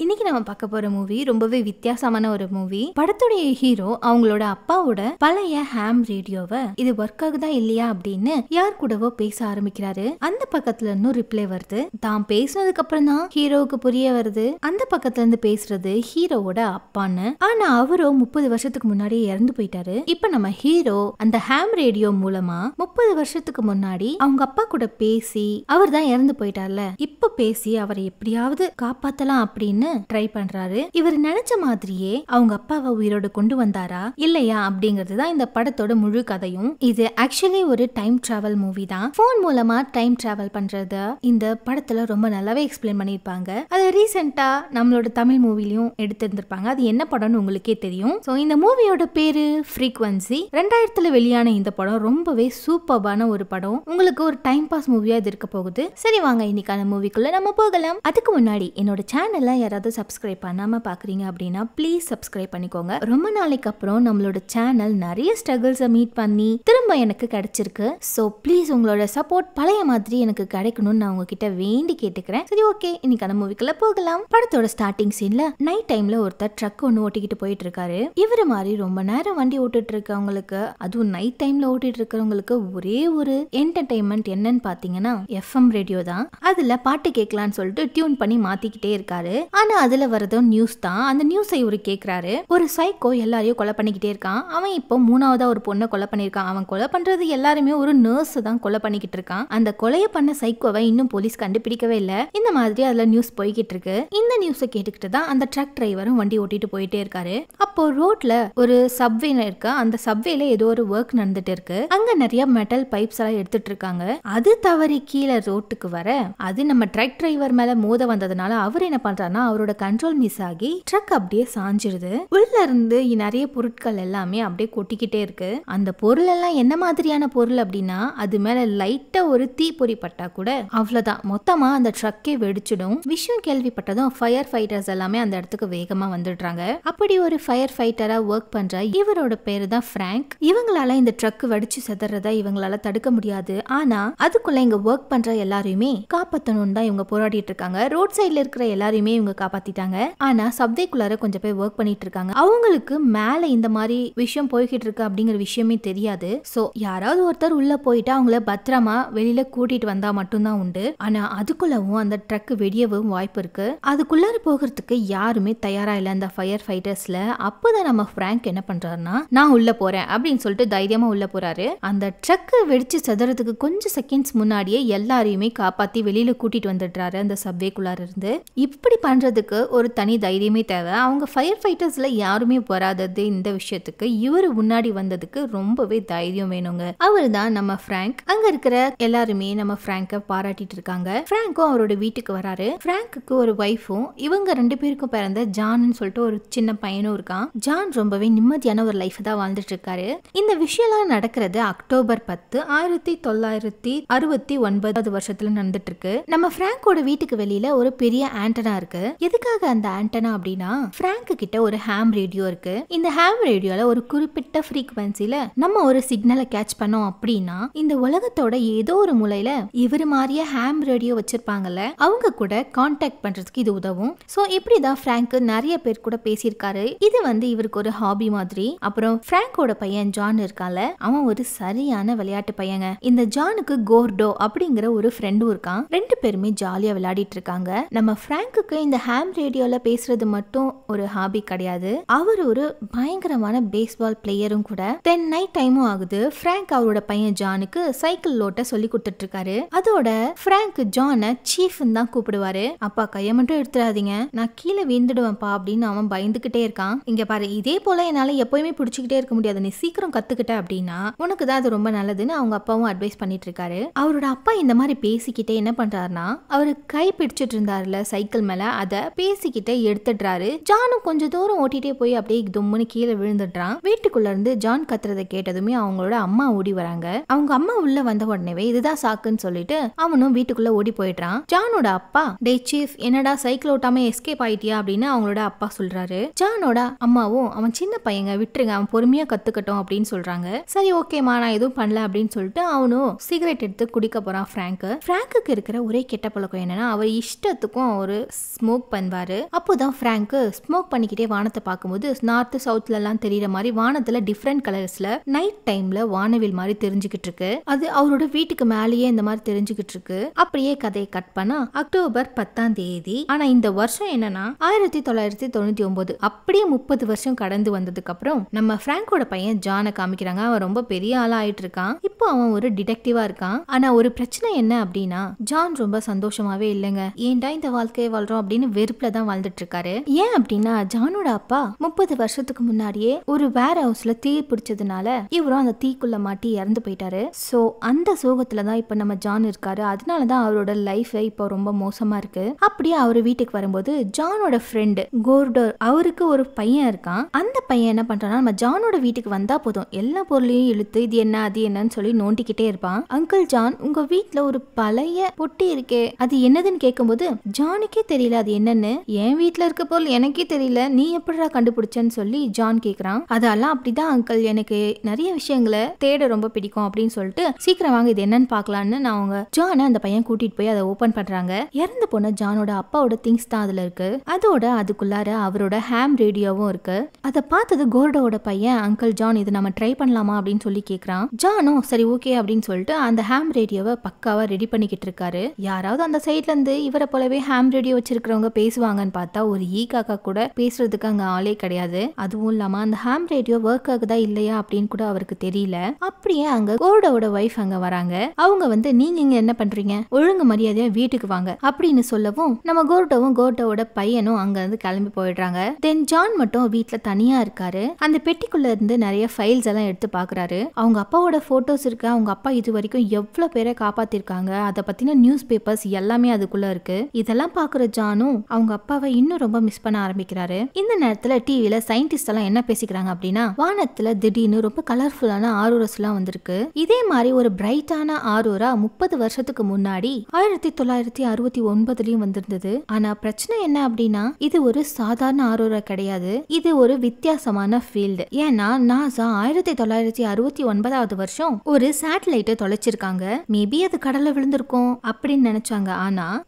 இன்னைக்கு நம்ம பார்க்க போற மூவி ரொம்பவே வித்தியாசமான ஒரு மூவி. படத்துடைய ஹீரோ அவங்களோட அப்பாவோட பழைய ஹாம் ரேடியோவை இது ஒர்க் ஆகுதா இல்லையா அப்படின்னு யார் கூடவோ பேச ஆரம்பிக்கிறாரு. அந்த பக்கத்துல இருந்து ரிப்ளை வருது. தான் பேசினதுக்கு அப்புறம் தான் ஹீரோவுக்கு புரிய வருது அந்த பக்கத்துல இருந்து பேசுறது ஹீரோவோட அப்பான்னு. ஆனா அவரோ 30 வருஷத்துக்கு முன்னாடி இறந்து போயிட்டாரு. இப்ப நம்ம ஹீரோ அந்த ஹாம் ரேடியோ மூலமா 30 வருஷத்துக்கு முன்னாடி அவங்க அப்பா கூட பேசி அவர் தான் இறந்து போயிட்டார்ல, இப்ப பேசி அவரை எப்படியாவது காப்பாத்தலாம் அப்படின்னு ட்ரை பண்றாரு. இவர் நினைச்ச மாதிரியே அவங்க அப்பாவை உயிரோடு கொண்டு வந்தாரா இல்லையா அப்படிங்கிறது தான் இந்த படத்தோட முழு கதையும். இது ஆக்சுவலி ஒரு டைம் டிராவல் மூவி தான். போன் மூலமா டைம் டிராவல் பண்றத இந்த படத்துல ரொம்ப நல்லாவே எக்ஸ்பிளைன் பண்ணிருப்பாங்க. அது ரீசெண்டா நம்மளோட தமிழ் மூவிலையும் எடுத்திருந்திருப்பாங்க. அது என்ன படம்னு உங்களுக்கே தெரியும். சோ இந்த மூவியோட பேரு ஃப்ரீக்வன்சி. 2000 வெளியான இந்த படம் ரொம்பவே சூப்பர்பான ஒரு படம். உங்களுக்கு ஒரு டைம் பாஸ் மூவியா இது இருக்க போகுது. சரி வாங்க இன்னைக்கான மூவிக்குள்ள நம்ம போகலாம். அதுக்கு முன்னாடி என்னோட சேனல்ல யாராவது சப்ஸ்கிரைப் பண்ணாம பாக்குறீங்க அப்படின்னா ப்ளீஸ் சப்ஸ்கிரைப் பண்ணிக்கோங்க. ரொம்ப நாளைக்கு அப்புறம் நம்மளோட சேனல் நிறைய ஸ்ட்ரகிள்ஸை மீட் பண்ணி திரும்ப எனக்கு கிடைச்சிருக்கு. ஸோ ப்ளீஸ் உங்களோட சப்போர்ட் பழைய மாதிரி எனக்கு கிடைக்கணும்னு நான் உங்ககிட்ட வேண்டி கேட்டுக்கிறேன். சரி ஓகே இன்னைக்கான மூவிக்குள்ள போகலாம். படத்தோட ஸ்டார்டிங் சீன்ல நைட் டைம்ல ஒருத்தர் ட்ரக் ஒன்று ஓட்டிக்கிட்டு போயிட்டு இருக்காரு. இவரு மாதிரி ரொம்ப நேரம் வண்டி ஓட்டிட்டு இருக்கவங்களுக்கு, அதுவும் நைட் டைம்ல ஓட்டிட்டு இருக்கிறவங்களுக்கு ஒரே ஒரு என்டர்டைன்மெண்ட் என்னன்னு பாத்தீங்கன்னா எஃப்எம் ரேடியோ தான். அதுல பாட்டு கேட்கலான்னு சொல்லிட்டு டியூன் பண்ணி மாத்திக்கிட்டே இருக்காரு. ஆனா அதுல வரதோ நியூஸ் தான். அந்த நியூஸை இவரு கேட்கிறாரு. ஒரு சைக்கோ எல்லாரையும் கொலை பண்ணிக்கிட்டே இருக்கான். அவன் இப்போ 3ஆவதா ஒரு பொண்ணை கொலை பண்ணிருக்கான். அவன் கொலை பண்றது எல்லாருமே ஒரு நர்ஸ் தான் கொலை பண்ணிக்கிட்டு இருக்கான். அந்த கொலையை பண்ண சைக்கோவை இன்னும் போலீஸ் கண்டுபிடிக்கவே இல்லை. இந்த மாதிரி அதுல நியூஸ் போய்கிட்டு இருக்கு. இந்த நியூஸை கேட்டுக்கிட்டு தான் அந்த ட்ரக் டிரைவரும் வண்டி ஓட்டிட்டு போயிட்டே இருக்காரு. அப்போ ரோட்ல ஒரு சப்வே இருக்கு. அந்த சப்வேல ஏதோ ஒரு ஒர்க் நடந்துட்டு இருக்கு. அங்க நிறைய மெட்டல் பைப்ஸ் எல்லாம் எடுத்துட்டு இருக்காங்க. அது தவறி கீழே ரோட்டுக்கு வர அது நம்ம ட்ரக் டிரைவர் மேல மோத வந்ததுனால அவர் என்ன பண்றாருன்னா அவரோட கண்ட்ரோல் மிஸ் ஆகி ட்ரக் அப்படியே சாஞ்சிருது. உள்ள இருந்து நிறைய பொருட்கள் எல்லாமே அப்படியே கொட்டிக்கிட்டே இருக்கு. அந்த பொருள் எல்லாம் என்ன மாதிரியான பொருள் அப்படின்னா அது மேல லைட்டா ஒரு தீப்பொறி பட்டா கூட அவ்வளவுதான், மொத்தமா அந்த ட்ரக்கே வெடிச்சிடும். விஷயம் கேள்விப்பட்டதும் ஃபயர் ஃபைட்டர்ஸ் எல்லாமே அந்த இடத்துக்கு வேகமா வந்துடுறாங்க. அப்படி ஒரு ஃபயர் ஃபைட்டரா ஒர்க் பண்ற இவரோட பேரு தான் பிராங்க். இவங்களால இந்த ட்ரக் வெடிச்சு செதறத இவங்களால தடுக்க முடியாது. ஆனா அதுக்குள்ள இங்க ஒர்க் பண்ற எல்லாரையுமே காப்பாத்தணும் தான் இவங்க போராடிட்டு இருக்காங்க. ரோட் சைட்ல இருக்கிற எல்லாரையுமே இவங்க காப்பாத்திட்டாங்க. ஆனா சப்வேக்குள்ளார கொஞ்சம் பேர் ஒர்க் பண்ணிட்டு இருக்காங்க. அவங்களுக்கு மேல இந்த மாதிரி விஷயம் போய்கிட்டு இருக்கு அப்படிங்கிற விஷயமே தெரியாது. சோ யாராவது ஒருத்தர் உள்ள போயிட்டு அவங்கள பத்திரமா வெளியில கூட்டிட்டு வந்தா மட்டும்தான் உண்டு. ஆனா அதுக்குள்ளவும் அந்த ட்ரக் வெடியவும் வாய்ப்பு இருக்கு. அதுக்குள்ளார போகிறதுக்கு யாருமே தயாரா இல்ல அந்த ஃபயர் ஃபைட்டர்ஸ்ல. அப்போதான் நம்ம பிராங்க் என்ன பண்றாருன்னா நான் உள்ள போறேன் அப்படின்னு சொல்லிட்டு தைரியமா உள்ள போறாரு. அந்த ட்ரக் வெடிச்சு செதறதுக்கு கொஞ்சம் செகண்ட்ஸ் முன்னாடியே எல்லாரையுமே காப்பாத்தி வெளியில கூட்டிட்டு வந்துடுறாரு அந்த சப்வேக்குள்ளார இருந்து. இப்படி பண்றதுக்கு ஒரு தனி தைரியமே தேவை. அவங்க ஃபயர் ஃபைட்டர்ஸ்ல யாருமே வராதது இந்த விஷயத்துக்கு இவரு முன்னாடி வந்ததுக்கு ரொம்பவே தைரியம் வேணுங்க. அவர் தான் நம்ம பிராங்க். அங்க இருக்கிற எல்லாருமே நம்ம பிராங்க பாராட்டிட்டு இருக்காங்க. பிராங்கும் அவரோட வீட்டுக்கு வராரு. பிராங்க்கு ஒரு வைஃபும் இவங்க 2 பேருக்கும் பிறந்த ஜான்னு சொல்லிட்டு ஒரு சின்ன பையனும் இருக்கான். ஜான் ரொம்பவே நிம்மதியான ஒரு லைஃப் தான் வாழ்ந்துட்டு இருக்காரு. இந்த விஷயம்லாம் நடக்கிறது அக்டோபர் 10 1969 வருஷத்துல நடந்துட்டு இருக்கு. நம்ம பிராங்கோட வீட்டுக்கு வெளியில ஒரு பெரிய ஆண்டனா இருக்கு. எதுக்காக அந்த ஆண்டனா அப்படின்னா பிராங்க் கிட்ட ஒரு ஹாம் ரேடியோ இருக்கு. இந்த ஹாம் ரேடியோல ஒரு குறிப்பிட்ட ஃப்ரீக்வன்சில நம்ம ஒரு சிக்னலை கேட்ச் பண்ணோம் அப்படின்னா இந்த உலகத்தோட ஏதோ ஒரு மூலையில இவர் மாதிரியே ஹாம் ரேடியோ வச்சிருப்பாங்கல்ல அவங்க கூட கான்டாக்ட் பண்றதுக்கு இது உதவும். சோ இப்படிதான் பிராங்க் நிறைய பேர் கூட பேசியிருக்காரு. இது இவருக்கு ஒரு ஹாபி மாதிரி. அப்புறம் பிராங்கோட பையன் ஜான் இருக்கான்ல, அவன் ஒரு சரியான விளையாட்டு பையங்க. இந்த ஜானுக்கு கோர்டோ அப்படிங்கிற ஒரு ஃப்ரெண்டும் இருக்கான். 2 பேருமே ஜாலியா விளையாடிட்டு இருக்காங்க. நம்ம பிராங்க்கு இந்த ஹாம் ரேடியோல பேசுறது மட்டும் ஒரு ஹாபி கிடையாது. அவர் ஒரு பயங்கரமான பேஸ்பால் பிளேயரும் கூட. தென் நைட் டைமும் ஆகுது. பிராங்க் அவரோட பையன் ஜானுக்கு சைக்கிள் ஓட்ட சொல்லி கொடுத்துட்டு இருக்காரு. அதோட பிராங்க் ஜானை சீஃப் தான் கூப்பிடுவாரு. அப்பா கைய மட்டும் எடுத்துடாதீங்க, நான் கீழே விழுந்துடுவேன்ப்பா அப்படின்னு அவன் பயந்துகிட்டே இருக்கான். இங்க பாரு, இதே போல என்னால எப்பயுமே பிடிச்சிக்கிட்டே இருக்க முடியாது, நீ சீக்கிரம் கத்துக்கிட்ட அப்படின்னா உனக்கு தான் அது ரொம்ப நல்லதுன்னு அவங்க அப்பாவும் அட்வைஸ் பண்ணிட்டு இருக்காரு. அவரோட அப்பா இந்த மாதிரி பேசிக்கிட்டே என்ன பண்றாருன்னா அவரு கை பிடிச்சிட்டு இருந்தாருல சைக்கிள் மேல, அத பேசிக்கிட்டே எடுத்துடுறாரு. ஜானும் கொஞ்சம் தூரம் ஓட்டிட்டே போய் அப்படியே தும்முன்னு கீழே விழுந்துடுறான். வீட்டுக்குள்ள இருந்து ஜான் கத்துறதை கேட்டதுமே அவங்களோட அம்மா ஓடி வராங்க. அவங்க அம்மா உள்ள வந்த உடனே இதுதான் சாக்குன்னு சொல்லிட்டு அவனும் வீட்டுக்குள்ள ஓடி போயிடுறான். ஜானோட அப்பா, டே சீஃப் என்னடா சைக்கிள் ஓட்டாம எஸ்கேப் ஆயிட்டியா அப்படின்னு அவங்களோட அப்பா சொல்றாரு. ஜானோட அம்மாவும் அவன் சின்ன பையங்க விட்டுருங்க, அவன் பொறுமையா கத்துக்கட்டும் அப்படின்னு சொல்றாங்க. சரி ஓகேமா நான் எதுவும் பண்ணல அப்படின்னு சொல்லிட்டு அவனும் சிகரெட் எடுத்து குடிக்க போறான். பிராங்க்கு இருக்கிற ஒரே கெட்ட பழக்கம் என்னன்னா அவர் இஷ்டத்துக்கும் ஒரு ஸ்மோக் பண்ணுவாரு. அப்போதான் பிராங்க் ஸ்மோக் பண்ணிக்கிட்டே வானத்தை பார்க்கும்போது நார்த் சவுத்ல எல்லாம் தெரியற மாதிரி வானத்துல டிஃப்ரெண்ட் கலர்ஸ்ல நைட் டைம்ல வானவில் மாதிரி தெரிஞ்சுக்கிட்டு இருக்கு. அது அவரோட வீட்டுக்கு மேலேயே இந்த மாதிரி தெரிஞ்சுக்கிட்டு இருக்கு. அப்படியே கதையை கட் பண்ணா அக்டோபர் 10 ஆனா இந்த வருஷம் என்னன்னா 1999. அப்படியே 30 வருஷம் கடந்து வந்ததுக்கு அப்புறம் நம்ம பிராங்கோட பையன் ஜானை காமிக்கிறாங்க. அவன் ரொம்ப பெரிய ஆளா ஆயிட்டு இருக்கான். இப்போ அவன் ஒரு டிடெக்டிவா இருக்கான். ஆனா ஒரு பிரச்சனை என்ன அப்படின்னா ஜான் ரொம்ப சந்தோஷமாவே இல்லைங்க. ஏன்டா இந்த வாழ்க்கையை வாழ்றோம் அப்படின்னு வெறுப்புல தான் வாழ்ந்துட்டு இருக்காரு. ஏன் அப்படின்னா ஜானோட அப்பா 30 வருஷத்துக்கு முன்னாடியே ஒரு வேர் ஹவுஸ்ல தீ பிடிச்சதுனால இவரும் அந்த தீக்குள்ள மாட்டி இறந்து போயிட்டாரு. சோ அந்த சோகத்துலதான் இப்ப நம்ம ஜான் இருக்காரு. அதனாலதான் அவரோட லைஃப் இப்போ ரொம்ப மோசமா இருக்கு. அப்படியே அவரு வீட்டுக்கு வரும்போது ஜானோட ஃப்ரெண்ட் கோர்டோ அவருக்கு ஒரு பையன் இருக்கான். அந்த பையன் என்ன பண்றான்னா நம்ம ஜானோட வீட்டுக்கு வந்தா போதும் எல்லா பொருளையும் இழுத்து இது என்ன அது என்னன்னு சொல்லி நோண்டிக்கிட்டே இருப்பான். அங்கிள் ஜான் உங்க வீட்டுல ஒரு பழைய பொட்டி இருக்கே அது என்னதுன்னு கேட்கும்போது ஜானுக்கே தெரியல அது என்னன்னு. என் வீட்டுல இருக்க பொருள் எனக்கே தெரியல நீ எப்படிடா கண்டுபிடிச்சன்னு சொல்லி ஜான் கேக்குறான். அதெல்லாம் அப்படிதான் அங்கிள் எனக்கு நிறைய விஷயங்களை தேட ரொம்ப பிடிக்கும் அப்படின்னு சொல்லிட்டு சீக்கிரம் வாங்க இது என்னன்னு பாக்கலான்னு நான் அவங்க ஜான அந்த பையன் கூட்டிட்டு போய் அதை ஓபன் பண்றாங்க. இறந்து போன ஜானோட அப்பாவோட திங்ஸ் தான் அதுல இருக்கு. அதோட அதுக்குள்ளார அவரோட ஹாம் ரேடியோவும் இருக்கு. அதை பார்த்தது கோர்டோட பையன் அங்கிள் ஜான் இது நம்ம ட்ரை பண்ணலாமா அப்படின்னு சொல்லி கேக்குறான். ஜானும் சரி ஓகே அப்படின்னு சொல்லிட்டு அந்த ஹாம் ரேடியோவை பக்காவா ரெடி பண்ணிக்கிட்டு இருக்காரு. யாராவது அந்த சைட்ல இருந்து இவரை போலவே ஹாம் ரேடியோ வச்சிருக்கிறவங்க பேசுவாங்கன்னு பார்த்தா ஒரு ஈ காக்கா கூட பேசுறதுக்கு அங்க ஆளே கிடையாது. அதுவும் இல்லாம அந்த ஹாம் ரேடியோ ஒர்க் ஆகுதா இல்லையா அப்படின்னு கூட அவருக்கு தெரியல. அப்படியே அங்க கோர்டோட வைஃப் அங்க வராங்க. அவங்க வந்து நீங்க இங்க என்ன பண்றீங்க ஒழுங்கு மரியாதையா வீட்டுக்கு வாங்க அப்படின்னு சொல்லவும் நம்ம கோர்டோவும் கோர்டோட பையனும் அங்க இருந்து கிளம்பி போயிடுறாங்க. தென் ஜான் மட்டும் வீட்டுல தனியா இருக்காரு. அந்த பெட்டிக்குள்ள இருந்து நிறைய ஃபைல்ஸ் எல்லாம் எடுத்து பாக்குறாரு. அவங்க அப்பாவோட போட்டோஸ் இருக்கு. அவங்க அப்பா இது வரைக்கும் எவ்வளவு பேரை காப்பாத்திருக்காங்க அதை பத்தின நியூஸ் பேப்பர்ஸ் எல்லாமே அதுக்குள்ள இருக்கு. இதெல்லாம் பாக்குற ஜானும் அவங்க அப்பாவை இன்னும் ரொம்ப மிஸ் பண்ண ஆரம்பிக்கிறாரு. இந்த நேரத்துல டிவில சயின்டிஸ்ட் எல்லாம் என்ன பேசிக்கிறாங்க அப்படின்னா வானத்துல திடீர்னு ரொம்ப கலர்ஃபுல்லான ஆரோராஸ் எல்லாம் வந்திருக்கு. இதே மாதிரி ஒரு பிரைட்டான ஆரோரா 30 வருஷத்துக்கு முன்னாடி 1969 வந்திருந்தது. ஆனா பிரச்சனை என்ன அப்படின்னா இது ஒரு சாதாரண ஆரோரா கிடையாது. இது ஒரு வித்தியாசமான ஃபீல்டு. ஏன்னா நாசா 1969 வருஷம் ஒரு சேட்டலைட்டை தொலைச்சிருக்காங்க. மேபி அது கடல்ல விழுந்திருக்கும் அப்படின்னு நினைச்சாங்க.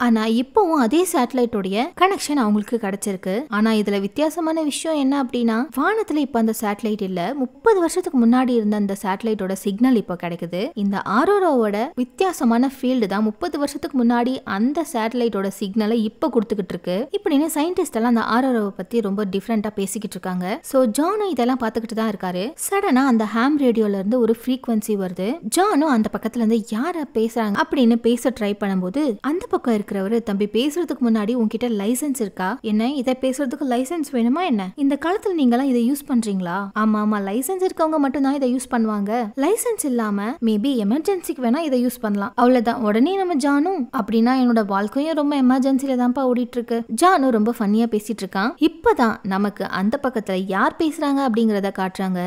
ஆனா இப்பவும் அதே சேட்டலைட்டோடைய கனெக்ஷன் அவங்களுக்கு கிடைச்சிருக்கு. ஆனா இதுல வித்தியாசமான விஷயம் என்ன அப்படின்னா வானத்துல இப்ப அந்த சேட்டலைட் இல்ல. 30 வருஷத்துக்கு முன்னாடி இருந்த அந்த சேட்டலைட்டோட சிக்னல் இப்ப கிடைக்குது. இந்த ஆரோராவோட வித்தியாசமான ஃபீல்டு தான் 30 வருஷத்துக்கு முன்னாடி அந்த சேட்டலைட்டோட சிக்னலை இப்ப கொடுத்துக்கிட்டு இருக்கு. இப்படின்னு சயின்டிஸ்ட் எல்லாம் அந்த ஆரோராவை பத்தி ரொம்ப டிஃபரெண்டா பேசிக்கிட்டு இருக்காங்க. சோ ஜானும் இதெல்லாம் பாத்துக்கிட்டு தான் இருக்காரு. சடனா அந்த ஹாம் ரேடியோல இருந்து ஒரு ஃப்ரீக்வன்சி வருது. ஜானும் அந்த பக்கத்துல இருந்து யார பேசுறாங்க அப்படின்னு பேச ட்ரை பண்ணும்போது அந்த பக்கம் இருக்கிறவரு தம்பி பேசுறதுக்கு முன்னாடி உங்ககிட்ட லைசன்ஸ் இருக்கா? என்ன இதை பேசுறதுக்கு லைசன்ஸ் வேணுமா என்ன? இந்த காலத்துல நீங்க எல்லாம் இதை யூஸ் பண்றீங்களா? ஆமா ஆமா லைசன்ஸ் இருக்கவங்க மட்டும் தான் இதை யூஸ் பண்ணுவாங்க. லைசன்ஸ் இல்லாம மேபி எமர்ஜென்சிக்கு வேணா இதை யூஸ் பண்ணலாம். அவ்வளவுதான். உடனே நம்ம ஜானும் அப்படின்னா என்னோட வாழ்க்கையும் ரொம்ப எமர்ஜென்சில தான்ப்பா ஓடிட்டு இருக்கு. ஜானு ரொம்ப ஃபன்னியா பேசிட்டு இருக்கான். இப்பதான் நமக்கு அந்த பக்கத்துல யார் பேசுறாங்க அப்படிங்கறத காட்டுறாங்க.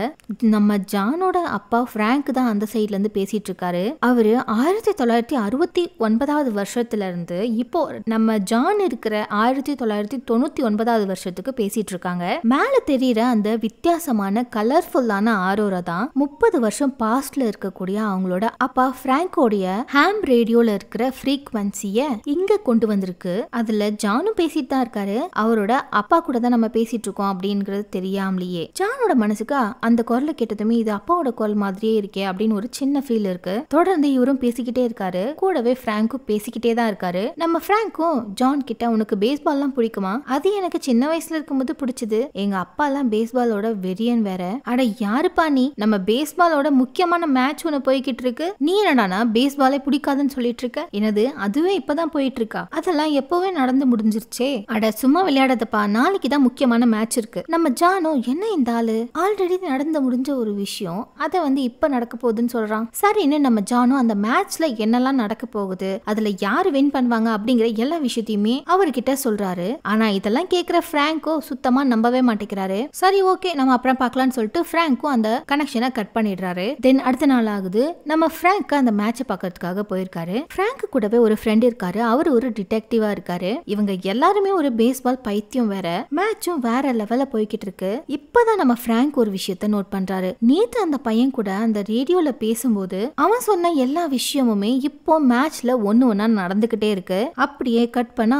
நம்ம ஜானோட அப்பா பிராங்க் தான் அந்த சைட்ல இருந்து பேசிட்டு இருக்காரு. அவரு 1969 வருஷத்துல இருந்து இப்போ நம்ம ஜான் இருக்கிற 1999 வருஷத்துக்கு பேசிட்டு இருக்காங்க. மேல தெரியற அந்த வித்தியாசமான கலர்ஃபுல்லான ஆரோரா தான் 30 வருஷம் பாஸ்ட்ல இருக்கக்கூடிய அவங்களோட அப்பா பிராங்கோடைய ஹாம் ரேடியோல இருக்கிற ஃப்ரீக்வன்சிய இங்க கொண்டு வந்திருக்கு. அதுல ஜானும் பேசிட்டு தான் இருக்காரு. அவரோட அப்பா கூட தான் நம்ம பேசிட்டு இருக்கோம் அப்படிங்கிறது தெரியாமலேயே ஜானோட மனசுக்கு அந்த குரலை கேட்டதுமே இது அப்பாவோட குரல் மாதிரியே இருக்கே அப்படின்னு ஒரு சின்ன ஃபீல் இருக்கு. தொடர்ந்து இவரும் பேசிக்கிட்டே இருக்காரு. கூடவே பிராங்கும் பேசிக்கிட்டே தான் இருக்காரு. நம்ம பிராங்கும் ஜான் கிட்ட உனக்கு பேஸ்பால் எல்லாம் பிடிக்குமா? அது எனக்கு சின்ன வயசுல இருக்கும்போது பிடிச்சது. எங்க அப்பா எல்லாம் பேஸ்பாலோட வெறியன் வேற. அட யாருப்பா நீ? நம்ம பேஸ்பாலோட முக்கியமான மேட்ச் ஒண்ணு போய்கிட்டு இருக்கு. நீ என்னடானா பேஸ்பாலே பிடிக்காதுன்னு சொல்லிட்டு இருக்க? என்னது அதுவே இப்பதான் போயிட்டு இருக்கா? அதெல்லாம் எப்பவே நடந்து முடிஞ்சிருச்சே. அட சும்மா விளையாடாதப்பா, நாளைக்கு தான் முக்கியமான மேட்ச் இருக்கு. நம்ம ஜானோ என்ன இந்த ஆளு ஆல்ரெடி நடந்து முடிஞ்ச ஒரு விஷயம் அத வந்து இப்ப நடக்க போகுதுன்னு சொல்றான். சரின்னு நம்ம ஜானோ அந்த மேட்ச்ல என்னெல்லாம் நடக்க போகுது, அதுல யாரு வின் பண்ணுவாங்க அப்படிங்கிற எல்லா விஷயத்தையுமே அவர்கிட்ட சொல்றாரு. ஆனா இதெல்லாம் கேக்குற பிராங்கோ சுத்தமா நம்பவே மாட்டேங்கிறாரு. சரி ஓகே நம்ம அப்புறம் பார்க்கலாம்னு சொல்லிட்டு பிராங்கோ அந்த கனெக்ஷனை கட் பண்ணிடுறாரு. தென் அடுத்த நாள் ஆகுது. நம்ம பிராங்க் அந்த மேட்சை பார்க்கறதுக்காக போயிருக்காரு. பிராங்க் கூடவே ஒரு ஃப்ரெண்ட் இருக்காரு. அவர் ஒரு டிடெக்டிவா இருக்காரு. இவங்க எல்லாருமே ஒரு பேஸ்பால் பைத்தியம் வேற. மேட்சும் வேற லெவல்ல போய்கிட்டு இருக்கு. இப்பதான் நம்ம பிராங்க் ஒரு விஷயத்த நோட் பண்றாரு. நேத்து அந்த பையன் கூட அந்த ரேடியோல பேசும்போது அவன் சொன்ன எல்லா விஷயமுமே இப்போ மேட்ச்ல ஒண்ணு ஒண்ணா நடந்துகிட்டே இருக்கு. அப்படியே கட் பண்ணா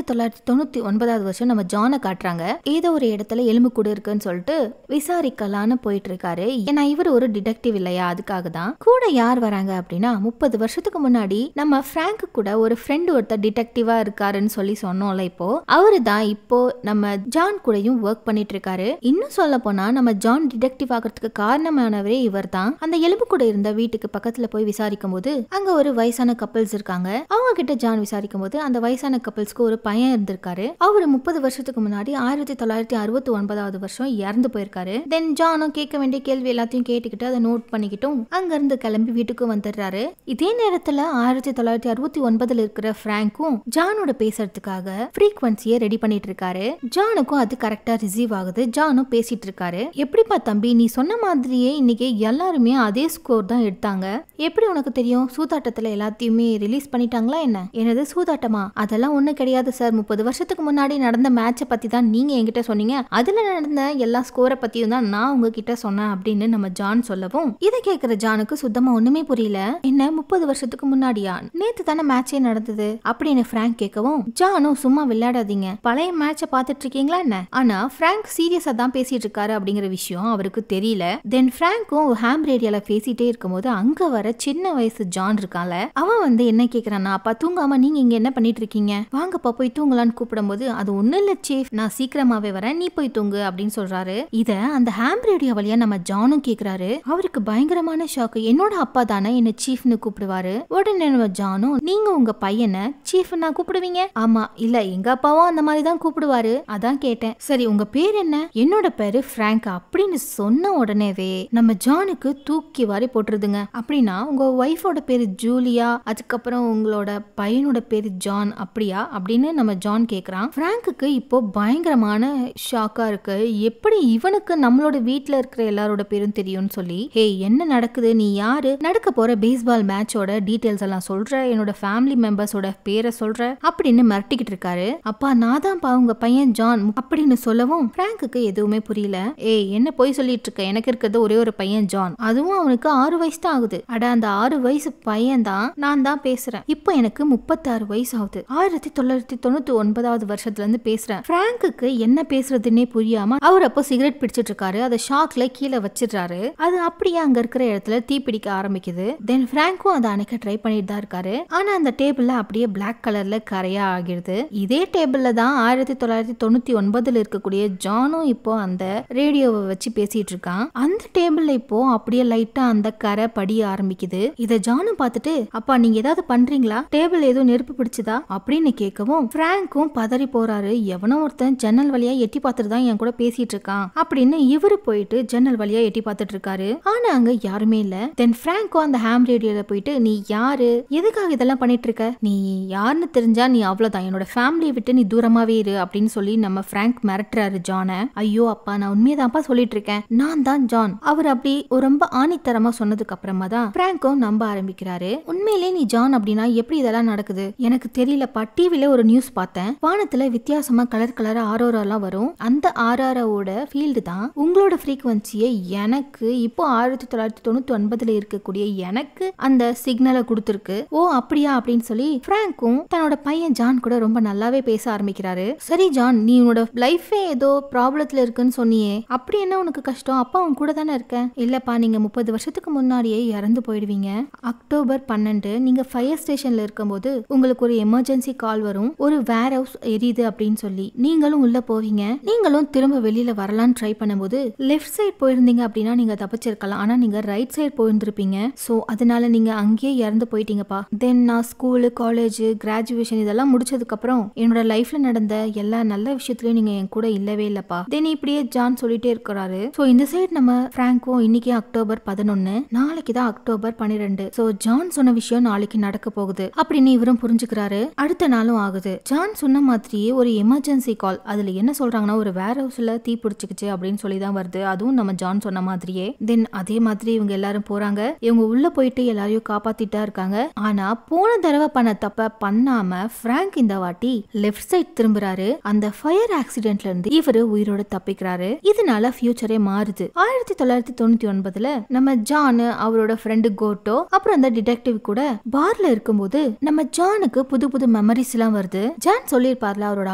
1999 வருஷம் நம்ம ஜானை காட்டுறாங்க. ஏதோ ஒரு இடத்துல எலும்பு கூட இருக்குன்னு சொல்லிட்டு விசாரிக்கலான்னு போயிட்டு இருக்காரு. ஏன்னா இவர் ஒரு டிடெக்டிவ் இல்லையா, அதுக்காக தான். கூட யார் வராங்க அப்படின்னா 30 வருஷத்துக்கு முன்னாடி நம்ம பிராங்க் கூட ஒரு ஃப்ரெண்ட் ஒருத்தர் டிடெக்டிவா இருக்காருன்னு சொல்லி சொன்னோம்ல, இப்போ அவரு தான் இப்போ நம்ம ஜான் கூடயும் ஒர்க் பண்ணிட்டு இருக்காரு. இன்னும் சொல்ல போனா நம்ம ஜான் டிடெக்டிவ் ஆகிறதுக்கு காரணமானவரே இவர் தான். அந்த எலும்பு கூட இருந்த வீட்டுக்கு பக்கத்துல போய் விசாரிக்கும் போது அங்க ஒரு வயசான கப்பல்ஸ் இருக்காங்க. அவங்க கிட்ட ஜான் விசாரிக்கும் போது அந்த வயசான கப்பல்ஸ்க்கு ஒரு பையன் இருந்திருக்காரு. அவரு 30 வருஷத்துக்கு முன்னாடி 1969 வருஷம் இறந்து போயிருக்காரு. தென் ஜானும் கேட்க வேண்டிய கேள்வி எல்லாத்தையும் கேட்டுக்கிட்டு அதை நோட் பண்ணிக்கிட்டும் அங்க இருந்து கிளம்பி வீட்டுக்கு வந்துடுறாரு. இதே நேரத்துல 1969 இருக்கிற பிராங்கும் ஜானோட பேசுறதுக்காக ஃப்ரீக்வன்சியை ரெடி பண்ணிட்டு இருக்காரு. ஜானுக்கும் அது கரெக்டா ரிசீவ் ஆகுது. ஜானும் பேசிட்டு இருக்காரு. எப்படிப்பா தம்பி, நீ சொன்ன மாதிரியே இன்னைக்கு எல்லாருமே அதே ஸ்கோர் தான் எடுத்தாங்க. எப்படி உனக்கு தெரியும்? சூதாட்டத்துல எல்லாத்தையுமே ரிலீஸ் பண்ணிட்டாங்களா என்ன? என்னது சூதாட்டமா? அதெல்லாம் ஒண்ணு கிடையாது சார். 30 வருஷத்துக்கு முன்னாடி நடந்த மேட்சை பத்தி தான் நீங்க என்கிட்ட சொன்னீங்க. அதுல நடந்த எல்லா ஸ்கோரை பத்தியும் தான் நான் உங்ககிட்ட சொன்னேன் அப்படின்னு நம்ம ஜான் சொல்லவும் இதை கேட்கிற ஜானுக்கு சுத்தமா ஒண்ணுமே புரியல. என்ன 30 வருஷத்துக்கு முன்னாடியா? நேத்து தானே மேட்சே நடந்தது அப்படின்னு பிராங்க் கேட்கவும் ஜானும் சும்மா விளையாடாதீங்க, பழைய மேட்சை பார்த்துட்டு இருக்கீங்களா என்ன? ஆனா பிராங்க் சீரியஸா தான் பேசிட்டு இருக்காரு அப்படிங்கிற விஷயம் அவருக்கு தெரியல. தென் பிராங்கும் ஹாம் ரேடியோல பேசிட்டே இருக்கும்போது அங்க வர சின்ன வயசு ஜான் இருக்கான்ல, அவன் வந்து என்ன கேக்குறான்னா, அப்பா தூங்காம நீங்க இங்க என்ன பண்ணிட்டு இருக்கீங்க? வாங்கப்பா போய் தூங்கலான்னு கூப்பிடும் போது அது ஒண்ணு இல்ல சீஃப், நான் சீக்கிரமாவே வரேன், நீ போய் தூங்கு அப்படின்னு சொல்றாரு. இத அந்த ஹாம் ரேடியோ வழியா நம்ம ஜானும் கேக்குறாரு. அவருக்கு பயங்கரமான ஷாக்கு. என்னோட அப்பா தானே என்ன சீஃப்னு கூப்பிடுவாரு. உடனே நம்ம ஜானும், நீங்க உங்க பையனை சீஃப்னா கூப்பிடுவீங்க? ஆமா. இல்ல எங்க அப்பாவும் அந்த மாதிரி தான் கூப்பிடுவாரு, அதான் கேட்டேன். சரி உங்க பேர் என்ன? என்னோட பேரு பிராங்க் அப்படின்னு சொன்ன உடனேவே நம்ம ஜானுக்கு தூக்கி வாரி போட்டுருதுங்க. அப்படின்னா உங்க ஒய்ஃபோட பேரு ஜூலியா, அதுக்கப்புறம் உங்களோட பையனோட பேரு ஜான் அப்படியா அப்படின்னு நம்ம ஜான் கேக்குறான். பிராங்க்குக்கு இப்போ பயங்கரமான ஷாக்கா இருக்கு. எப்படி இவனுக்கு நம்மளோட வீட்டுல இருக்கிற எல்லாரோட பேரும் தெரியும்னு சொல்லி, ஹே என்ன நடக்குது, நீ யாரு, நடக்க போற பேஸ்பால் மேட்சோட டீடைல்ஸ் எல்லாம் சொல்ற, என்னோட ஃபேமிலி மெம்பர்ஸோட பேரை சொல்ற அப்படின்னு மிரட்டிக்கிட்டு இருக்காரு. அப்பா நான் தான்ப்பா உங்க பையன் ஜான் அப்படின்னு சொல்லவும் பிராங்க்குக்கு எதுவுமே புரியல. ஏய் என்ன போய் சொல்லிட்டு இருக்க, எனக்கு இருக்கிறது ஒரே ஒரு பையன் ஜான், அதுவும் அவனுக்கு 6 வயசு தான் ஆகுது. அட அந்த 6 வயசு பையன் தான் நான் தான் பேசுறேன். இப்போ எனக்கு 36 வயசு ஆகுது. 1999 வருஷத்துல இருந்து பேசுறேன். பிராங்க்குக்கு என்ன பேசுறதுன்னே புரியாம அவர் அப்போ சிகரெட் பிடிச்சிட்டு இருக்காரு. அதை ஷாக்ல கீழே வச்சிடுறாரு. அது அப்படியே அங்க இருக்கிற இடத்துல தீ பிடிக்க ஆரம்பிக்குது. தென் பிராங்க்கும் அதை அணைக்க ட்ரை பண்ணிட்டு தான் இருக்காரு. ஆனா அந்த டேபிள்ல அப்படியே பிளாக் கலர்ல கரையா ஆகிடுது. இதே டேபிள்ல தான் 1999 இருக்கக்கூடிய ஜானும் இப்போ அந்த ரேடியோவை வச்சு பேசிட்டு இருக்கான். அந்த டேபிள்ல இப்போ அப்படியே லைட்டா அந்த கரை படிய ஆரம்பிக்குது. இத ஜானும் பார்த்துட்டு, அப்பா நீங்க ஏதாவது பண்றீங்களா, டேபிள் ஏதோ நெருப்பு பிடிச்சதா அப்படின்னு கேட்கவும் பிராங்க்கும் பதறி போறாரு. எவனோ ஒருத்தன் ஜன்னல் வழியா எட்டி பார்த்துட்டு தான் என் கூட பேசிட்டு இருக்கான் அப்படின்னு இவரு போயிட்டு ஜன்னல் வழியா எட்டி பார்த்துட்டு இருக்காரு. ஆனா அங்க யாருமே இல்ல. தென் பிராங்க்கும் அந்த ஹாம் ரேடியோல போயிட்டு, நீ யாரு, எதுக்காக இதெல்லாம் பண்ணிட்டு இருக்க, நீ யாருன்னு தெரிஞ்சா நீ அவ்வளவுதான், என்னோட ஃபேமிலியை விட்டு நீ தூரமாவே இரு அப்படின்னு சொல்லி நம்ம பிராங்க் மிரட்டுறாரு ஜான. ஐயோ அப்பா நான் உண்மையதான்ப்பா சொல்லிட்டு இருக்கேன், நான் தான் ஜான். அவர் அப்படி ரொம்ப ஆணித்தரமா சொன்னதுக்கு அப்புறமா தான் பிராங்க்கும் நம்ப ஆரம்பிக்கிறாரு. உண்மையிலே நீ ஜான் அப்படின்னா எப்படி இதெல்லாம் நடக்குது? எனக்கு தெரியலப்பா, டிவில ஒரு நியூஸ் பார்த்தேன், வானத்துல வித்தியாசமா கலர் கலரா ஆரோராலாம் வரும், அந்த ஆரோராவோட ஃபீல்டு தான் உங்களோட ஃப்ரீக்வன்சியை எனக்கு இப்போ 1999 இருக்கக்கூடிய எனக்கு அந்த சிக்னலை கொடுத்துருக்கு. ஓ அப்படியா அப்படின்னு சொல்லி பிராங்க்கும் தன்னோட பையன் ஜான் கூட ரொம்ப நல்லாவே பேச ஆரம்பிக்கிறாரு. சரி ஜான், நீ உன்னோட லைஃபே ஏதோ ப்ராப்ளத்துல இருக்குன்னு சொன்னியே, அப்படி என்ன உனக்கு கஷ்டம்? அப்பா உன் கூட தானே இருக்கேன். இல்லப்பா நீங்க 30 வருஷத்துக்கு முன்னாடியே இறந்து போயிடுவீங்க. அக்டோபர் 12 நீங்க ஃபயர் ஸ்டேஷன்ல இருக்கும்போது உங்களுக்கு ஒரு எமர்ஜென்சி கால் வரும், ஒரு வேர் ஹவுஸ் எரியுது அப்படின்னு சொல்லி நீங்களும் உள்ள போவீங்க. நீங்களும் திரும்ப வெளியில வரலான்னு ட்ரை பண்ணும்போது லெஃப்ட் சைட் போயிருந்தீங்க அப்படின்னா நீங்க தப்பிச்சிருக்கலாம். ஆனா நீங்க ரைட் சைட் போயிருந்திருப்பீங்க. சோ அதனால நீங்க அங்கேயே இறந்து போயிட்டீங்கப்பா. தென் நான் ஸ்கூலு, காலேஜ், கிராஜுவேஷன் இதெல்லாம் முடிச்சதுக்கு அப்புறம் என்னோட லைஃப்ல நடந்த எல்லா நல்ல விஷயத்திலயும் நீங்க என் கூட இல்லவே இல்லப்பா. தென் இப்படியே ஜான் சொல்லிட்டே இருக்கிறாரு. சோ இந்த சைடு நம்ம பிராங்க்கும் இன்னைக்கு அக்டோபர் 11, நாளைக்கு தான் அக்டோபர் 12. சோ ஜான் சொன்ன விஷயம் நாளைக்கு நடக்க போகுது அப்படின்னு இவரும் புரிஞ்சுக்கிறாரு. அடுத்த நாளும் ஆகுது. ஜான் சொன்ன மாதிரியே ஒரு எமர்ஜென்சி கால். அதுல என்ன சொல்றாங்கன்னா, ஒரு வேர் ஹவுஸ்ல தீ பிடிச்சிக்கிச்சு அப்படின்னு சொல்லி தான் வருது. அதுவும் நம்ம ஜான் சொன்ன மாதிரியே. தென் அதே மாதிரி இவங்க எல்லாரும் போறாங்க. இவங்க உள்ள போயிட்டு எல்லாரையும் காப்பாத்திட்டா இருக்காங்க. ஆனா போன தடவை பண்ண தப்ப பண்ணாம பிராங்க் இந்த வாட்டி லெஃப்ட் சைட் திரும்புறாரு. அந்த ஃபயர் ஆக்சிடென்ட்ல இருந்து இவரு உயிரோட தப்பிக்கிறாரு. இதனால ஃபியூச்சரே மாறுது. 1999 நம்ம ஜான், அவரோட ஃப்ரெண்டு கோட்டோ, அப்புறம் அந்த டிடெக்டிவ் கூட பார்ல இருக்கும்போது நம்ம ஜானுக்கு புது புது மெமரிஸ் எல்லாம் வருது. ஜான் சொல்லியிருப்பார்ல அவரோட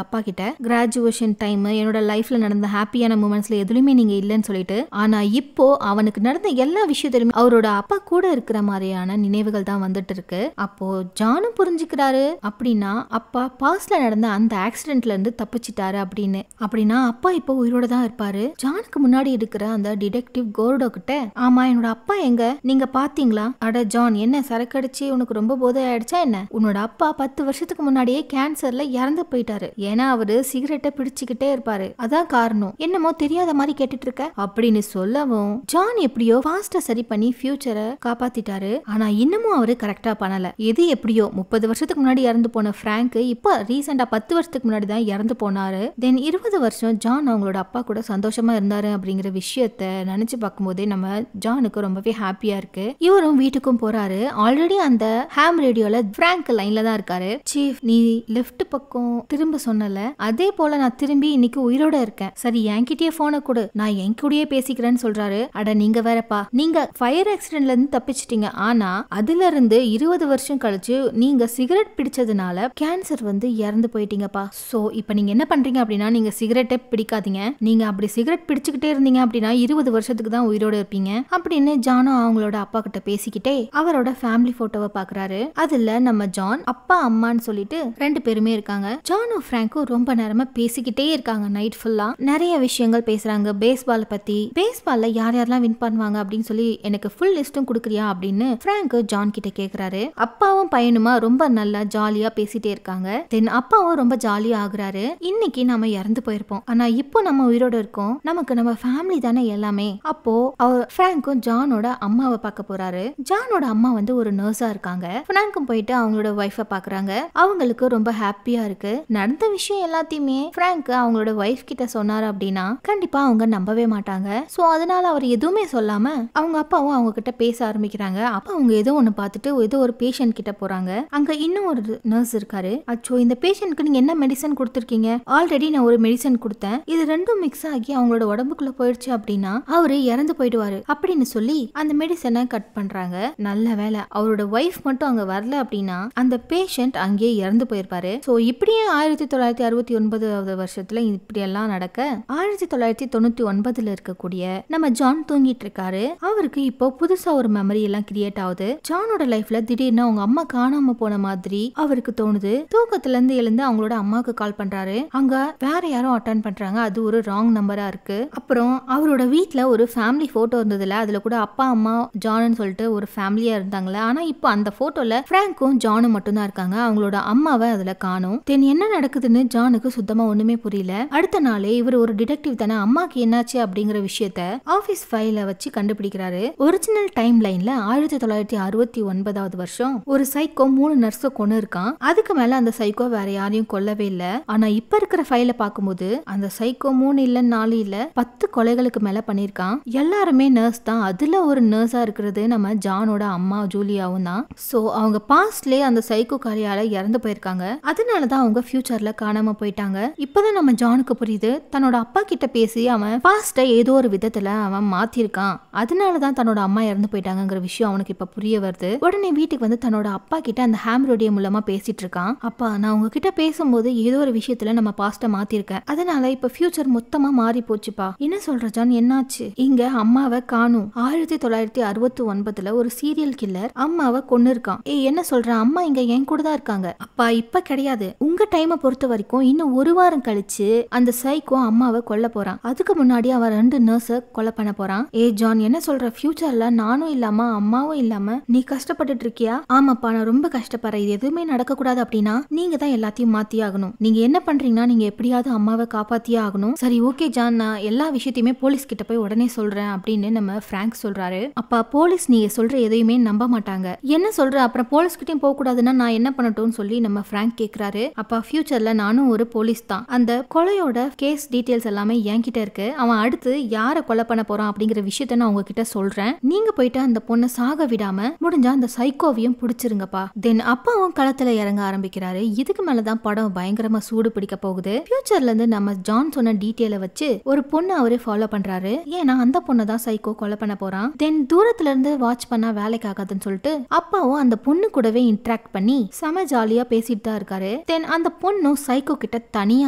அப்பா கிட்ட, கிராஜுவேஷன் டைம் என்னோட லைஃப்ல நடந்த ஹாப்பியான மூமெண்ட்ஸ்ல எதுலயுமே நீங்க இல்லைன்னு சொல்லிட்டு. ஆனா இப்போ அவனுக்கு நடந்த எல்லா விஷயத்திலுமே அவரோட அப்பா கூட இருக்கிற மாதிரியான நினைவுகள் தான் வந்துட்டு இருக்கு. அப்போ ஜானும் புரிஞ்சுக்கிறாரு அப்படின்னா அப்பா பாஸ்ட்ல நடந்த அந்த ஆக்சிடென்ட்ல இருந்து தப்பிச்சிட்டாரு அப்படின்னு. அப்படின்னா அப்பா இப்போ உயிரோட தான் இருப்பாரு. ஜானுக்கு முன்னாடி இருக்கிற அந்த டிடெக்டிவ் கோர்டோ கிட்ட, ஆமா என்னோட அப்பா எங்க, நீங்க பாத்தீங்களா? அட ஜான், என்ன சரக்கு அடிச்சு உனக்கு ரொம்ப போதை ஆயிடுச்சா என்ன? உன்னோட அப்பா 10 வருஷத்துக்கு முன்னாடியே கேன்சர்ல இறந்து போயிட்டாரு. ஏன்னா அவரு சிகரெட்டை பிடிச்சுக்கிட்டே இருப்பாரு, அதான் காரணம். என்னமோ தெரியாத மாதிரி கேட்டுட்டு இருக்க அப்படின்னு சொல்லவும், ஜான் எப்படியோ பாஸ்ட சரி பண்ணி ஃபியூச்சரை காப்பாத்திட்டாரு. ஆனா இன்னமும் அவரு கரெக்டா பண்ணல. எது எப்படியோ 30 வருஷத்துக்கு முன்னாடி இறந்து போன பிராங்க் இப்ப ரீசெண்டா 10 வருஷத்துக்கு முன்னாடி தான் இறந்து போனாரு. தென் 20 வருஷம் ஜான் அவங்களோட அப்பா கூட சந்தோஷமா இருந்தாரு அப்படிங்கிற விஷயத்த நினைச்சு பார்க்கும்போதே நம்ம ஜானுக்கு ரொம்பவே ஹாப்பியா இருக்கு. இவரும் வீட்டுக்கும் போறாரு. ஆல்ரெடி அந்த ஹாம் ரேடியோல பிராங்க் லைன்ல தான் இருக்காரு. சீஃப், நீ லெஃப்ட் பக்கம் திரும்ப சொன்னல, அதே போல நான் திரும்பி இன்னைக்கு உயிரோட இருக்கேன். சரி என்கிட்டயே போனை கொடு, நான் என் கூடயே பேசிக்கிறேன்னு சொல்றாரு. அட நீங்க வேறப்பா, நீங்க ஃபயர் ஆக்சிடென்ட்ல இருந்து தப்பிச்சிட்டீங்க. ஆனா அதுல இருந்து 20 வருஷம் கழிச்சு நீங்க சிகரெட் பிடிச்சதுனால கேன்சர் வந்து இறந்து போயிட்டீங்கப்பா. சோ இப்ப நீங்க என்ன பண்றீங்க அப்படின்னா, நீங்க சிகரெட்டே பிடிக்காதீங்க. நீங்க அப்படி சிகரெட் பிடிச்சுக்கிட்டே இருந்தீங்க அப்படின்னா 20 வருஷத்துக்கு தான் உயிரோட இருப்பீங்க அப்படின்னு ஜானும் அவங்களோட அப்பா கிட்ட பேசிக்கிட்டே அவரோட ஃபேமிலி போட்டோவை பாக்குறாரு. அதுல நம்ம ஜான் அப்பா அம்மான்னு சொல்லிட்டு 2 பேருமே இருக்காங்க. ஜானும் பிராங்கும் ரொம்ப நேரமா பேசிக்கிட்டே இருக்காங்க. நைட் ஃபுல்லா நிறைய விஷயங்கள் பேசுறாங்க. பேஸ்பால் பத்தி, பேஸ்பால்ல யார் யாரெல்லாம் வின் பண்ணுவாங்க அப்படின்னு சொல்லி எனக்கு ஃபுல் லிஸ்டும் கொடுக்குறியா அப்படின்னு பிராங்க் ஜான் கிட்ட கேக்குறாரு. அப்பாவும் பையனுமா ரொம்ப நல்லா ஜாலியா பேசிட்டே இருக்காங்க. தென் அப்பாவும் ரொம்ப ஜாலியா ஆகுறாரு. இன்னைக்கு நம்ம இறந்து போயிருப்போம், ஆனா இப்போ நம்ம உயிரோட இருக்கோம், நமக்கு நம்ம ஃபேமிலி தானே எல்லாமே. அப்போ அவர் பிராங்கும் ஜானோட அம்மாவை பார்க்க போறாரு. ஜானோட அம்மா வந்து ஒரு நர்ஸா இருக்காங்க. பிராங்கும் போயிட்டு அவங்களோட ஒய்ஃபை பாக்குறாங்க. அவங்களுக்கு ரொம்ப ஹாப்பியா இருக்கு. நடந்த விஷயம் எல்லாத்தையுமே பிராங்க் அவங்களோட ஒய்ஃப் கிட்ட சொன்னாரு அப்படின்னா கண்டிப்பா அவங்க நம்பவே மாட்டாங்க. சோ அதனால அவர் எதுவுமே சொல்லாம அவங்க அப்பாவும் அவங்க கிட்ட பேச ஆரம்பிக்கிறாங்க. அப்ப அவங்க ஏதோ ஒண்ணு பார்த்துட்டு ஏதோ ஒரு பேஷண்ட் கிட்ட போறாங்க. அங்க இன்னும் ஒரு நர்ஸ் இருக்காரு. அச்சோ, இந்த பேஷண்ட்க்கு நீங்க என்ன மெடிசன் கொடுத்திருக்கீங்க? ஆல்ரெடி நான் ஒரு மெடிசன் கொடுத்தேன், இது ரெண்டும் மிக்ஸ் ஆகி அவங்களோட உடம்புக்குள்ள போயிடுச்சு அப்படின்னா அவரு இறந்து போயிடுவாரு அப்படின்னு சொல்லி அந்த மெடிசனை கட் பண்றாங்க. நல்ல வேலை அவரோட ஒய்ஃப் மட்டும் அங்க வரல அப்படின்னா அந்த பேஷண்ட் அங்கேயே இறந்து போயிருப்பாரு. சோ இப்படியே 1969 வருஷத்துல இப்படி எல்லாம் நடக்க 1999 இருக்கக்கூடிய நம்ம ஜான் தூங்கிட்டு இருக்காரு. அவருக்கு இப்போ புதுசா ஒரு மெமரி எல்லாம் கிரியேட் ஆகுது. ஜானோட லைஃப்ல திடீர்னு அவங்க அம்மா காணாம போன மாதிரி அவருக்கு தோணுது. தூக்கத்துல இருந்து எழுந்து அவங்களோட அம்மாவுக்கு கால் பண்றாரு. அங்க வேற யாரும் அட்டென்ட் பண்றாங்க. அது ஒரு ராங் நம்பரா இருக்கு. அப்புறம் அவரோட வீட்ல ஒரு ஃபேமிலி போட்டோ இருந்ததுல, அதுல கூட அப்பா அம்மா ஜான்னு சொல்லிட்டு ஒரு ஃபேமிலியா இருந்தாங்களே. ஆனா இப்போ அந்த போட்டோல பிராங்கும் ஜானும் மட்டும் தான் இருக்காங்க. அவங்களோட அம்மாவை அதுல காணோம். தென் என்ன நடக்குதுன்னு ஜானுக்கு சுத்தமா ஒண்ணுமே புரியல. அடுத்த நாளே இவர் ஒரு டிடெக்டிவ் தானே, அம்மாக்கு என்னாச்சு அப்படிங்கிற விஷயத்த ஆபீஸ் ஃபைல வச்சு கண்டுபிடிக்கிறாரு. ஒரிஜினல் டைம் லைன்ல 1969 வருஷம் ஒரு சைக்கோ 3 நர்ஸ கொண்டு இருக்கான். அதுக்கு மேல அந்த சைக்கோ வேற யாரையும் கொல்லவே இல்ல. ஆனா இப்ப இருக்கிற ஃபைல பாக்கும்போது அந்த சைக்கோ 3 இல்ல 4 இல்ல 10 கொலைகளுக்கு மேல பண்ணிருக்கான். எல்லாருமே நர்ஸ் தான். அதுல ஒரு நர்ஸா இருக்கிறது நம்ம ஜானோட அம்மா ஜூலியாவும் தான். சோ அவங்க பாஸ்ட்லயே அந்த சைக்கோ காரியால இறந்து போயிருக்காங்க. அதனாலதான் அவங்க ஃபியூச்சர்ல காணாம போயிட்டாங்க. இப்பதான் நம்ம ஜானுக்கு புரியுது, தன்னோட அப்பா கிட்ட பேசி அவன் பாஸ்ட ஏதோ ஒரு விதத்துல அவன் மாத்திருக்கான். அதனாலதான் தன்னோட அம்மா இறந்து போயிட்டாங்கிற விஷயம் அவனுக்கு இப்ப புரிய வருது. உடனே வீட்டுக்கு வந்து தன்னோட அப்பா கிட்ட அந்த ஹாம் ரேடியோ மூலமா பேசிட்டு இருக்கான். அப்பா, நான் உங்ககிட்ட பேசும்போது ஏதோ ஒரு விஷயத்துல நம்ம பாஸ்ட மாத்திருக்கேன், அதனால இப்ப ஃபியூச்சர் மொத்தமா மாறி போச்சுப்பா. என்ன சொல்ற ஜான், என்னாச்சு? இங்க அம்மாவை காணும். 1969 ஒரு சீரியல் கில்லர் அம்மாவை கொன்னு இருக்கான். என்ன சொல்ற? அம்மா இங்க என் கூட தான் இருக்காங்க. அப்பா இப்ப கிடையாது, உங்க டைமை பொறுத்த வரைக்கும் இன்னும் 1 வாரம் கழிச்சு அந்த சைக்கோ அம்மாவை கொல்ல போறான். அதுக்கு முன்னாடி அவன் 2 நர்ஸ கொலை பண்ண போறான். ஜான், என்ன சொல்ற? ஃபியூச்சர்ல நானும் இல்லாம அம்மாவும் இல்லாம நீ கஷ்டப்பட்டுட்டு இருக்கியா? ஆமாப்பா, நான் ரொம்ப கஷ்டப்படுறேன். இது எதுவுமே நடக்க கூடாது அப்படின்னா நீங்க தான் எல்லாத்தையும் மாத்தி ஆகணும். நீங்க என்ன பண்றீங்கன்னா நீங்க எப்படியாவது அம்மாவை காப்பாத்தியே ஆகணும். சரி ஓகே ஜான், நான் எல்லா விஷயத்தையுமே போலீஸ் கிட்ட போய் உடனே சொல்றேன் அப்படின்னு நம்ம பிராங்க் சொல்றாரு. அப்பா, போலீஸ் நீங்க சொல்ற எதையுமே நம்ப மாட்டாங்க. என்ன சொல்ற? அப்புறம் போலீஸ் கிட்டயும் போக கூடாதுன்னா நான் என்ன பண்ணட்டும்னு சொல்லி நம்ம பிராங்க் கேக்குறாரு. அப்பா, ஃபியூச்சர்ல நானும் ஒரு போலீஸ் தான். அந்த கொலையோட கேஸ் டீடைல்ஸ் எல்லாமே என்கிட்ட இருக்கு. அவன் அடுத்து யாரை கொலை பண்ண போறான் அப்படிங்கிற விஷயத்த நான் உங்ககிட்ட சொல்றேன். நீங்க போயிட்டு அந்த பொண்ணை சாக விடாம முடிஞ்சா அந்த சைக்கோவையும் பிடிச்சிருங்கப்பா. தென் அப்பாவும் களத்துல இறங்க ஆரம்பிக்கிறாரு. இதுக்கு மேலதான் படம் பயங்கரமா சூடு பிடிக்க போகுது. ஃபியூச்சர்ல இருந்து நம்ம ஜான் சொன்ன டீடைல வச்சு ஒரு பொண்ணு அவரே ஃபாலோ பண்றாரு. ஏன்னா அந்த பொண்ணை தான் சைக்கோ கொலை பண்ண போறான். தென் தூரத்துல இருந்து வாட்ச் பண்ணா வேலைக்கு ஆகாதுன்னு சொல்லிட்டு அப்பாவும் அந்த பொண்ணு கூடவே இன்டராக்ட் பண்ணி செம ஜாலியா பேசிட்டு தான் இருக்காரு. தென் அந்த பொண்ணும் சைக்கோ கிட்ட தனியா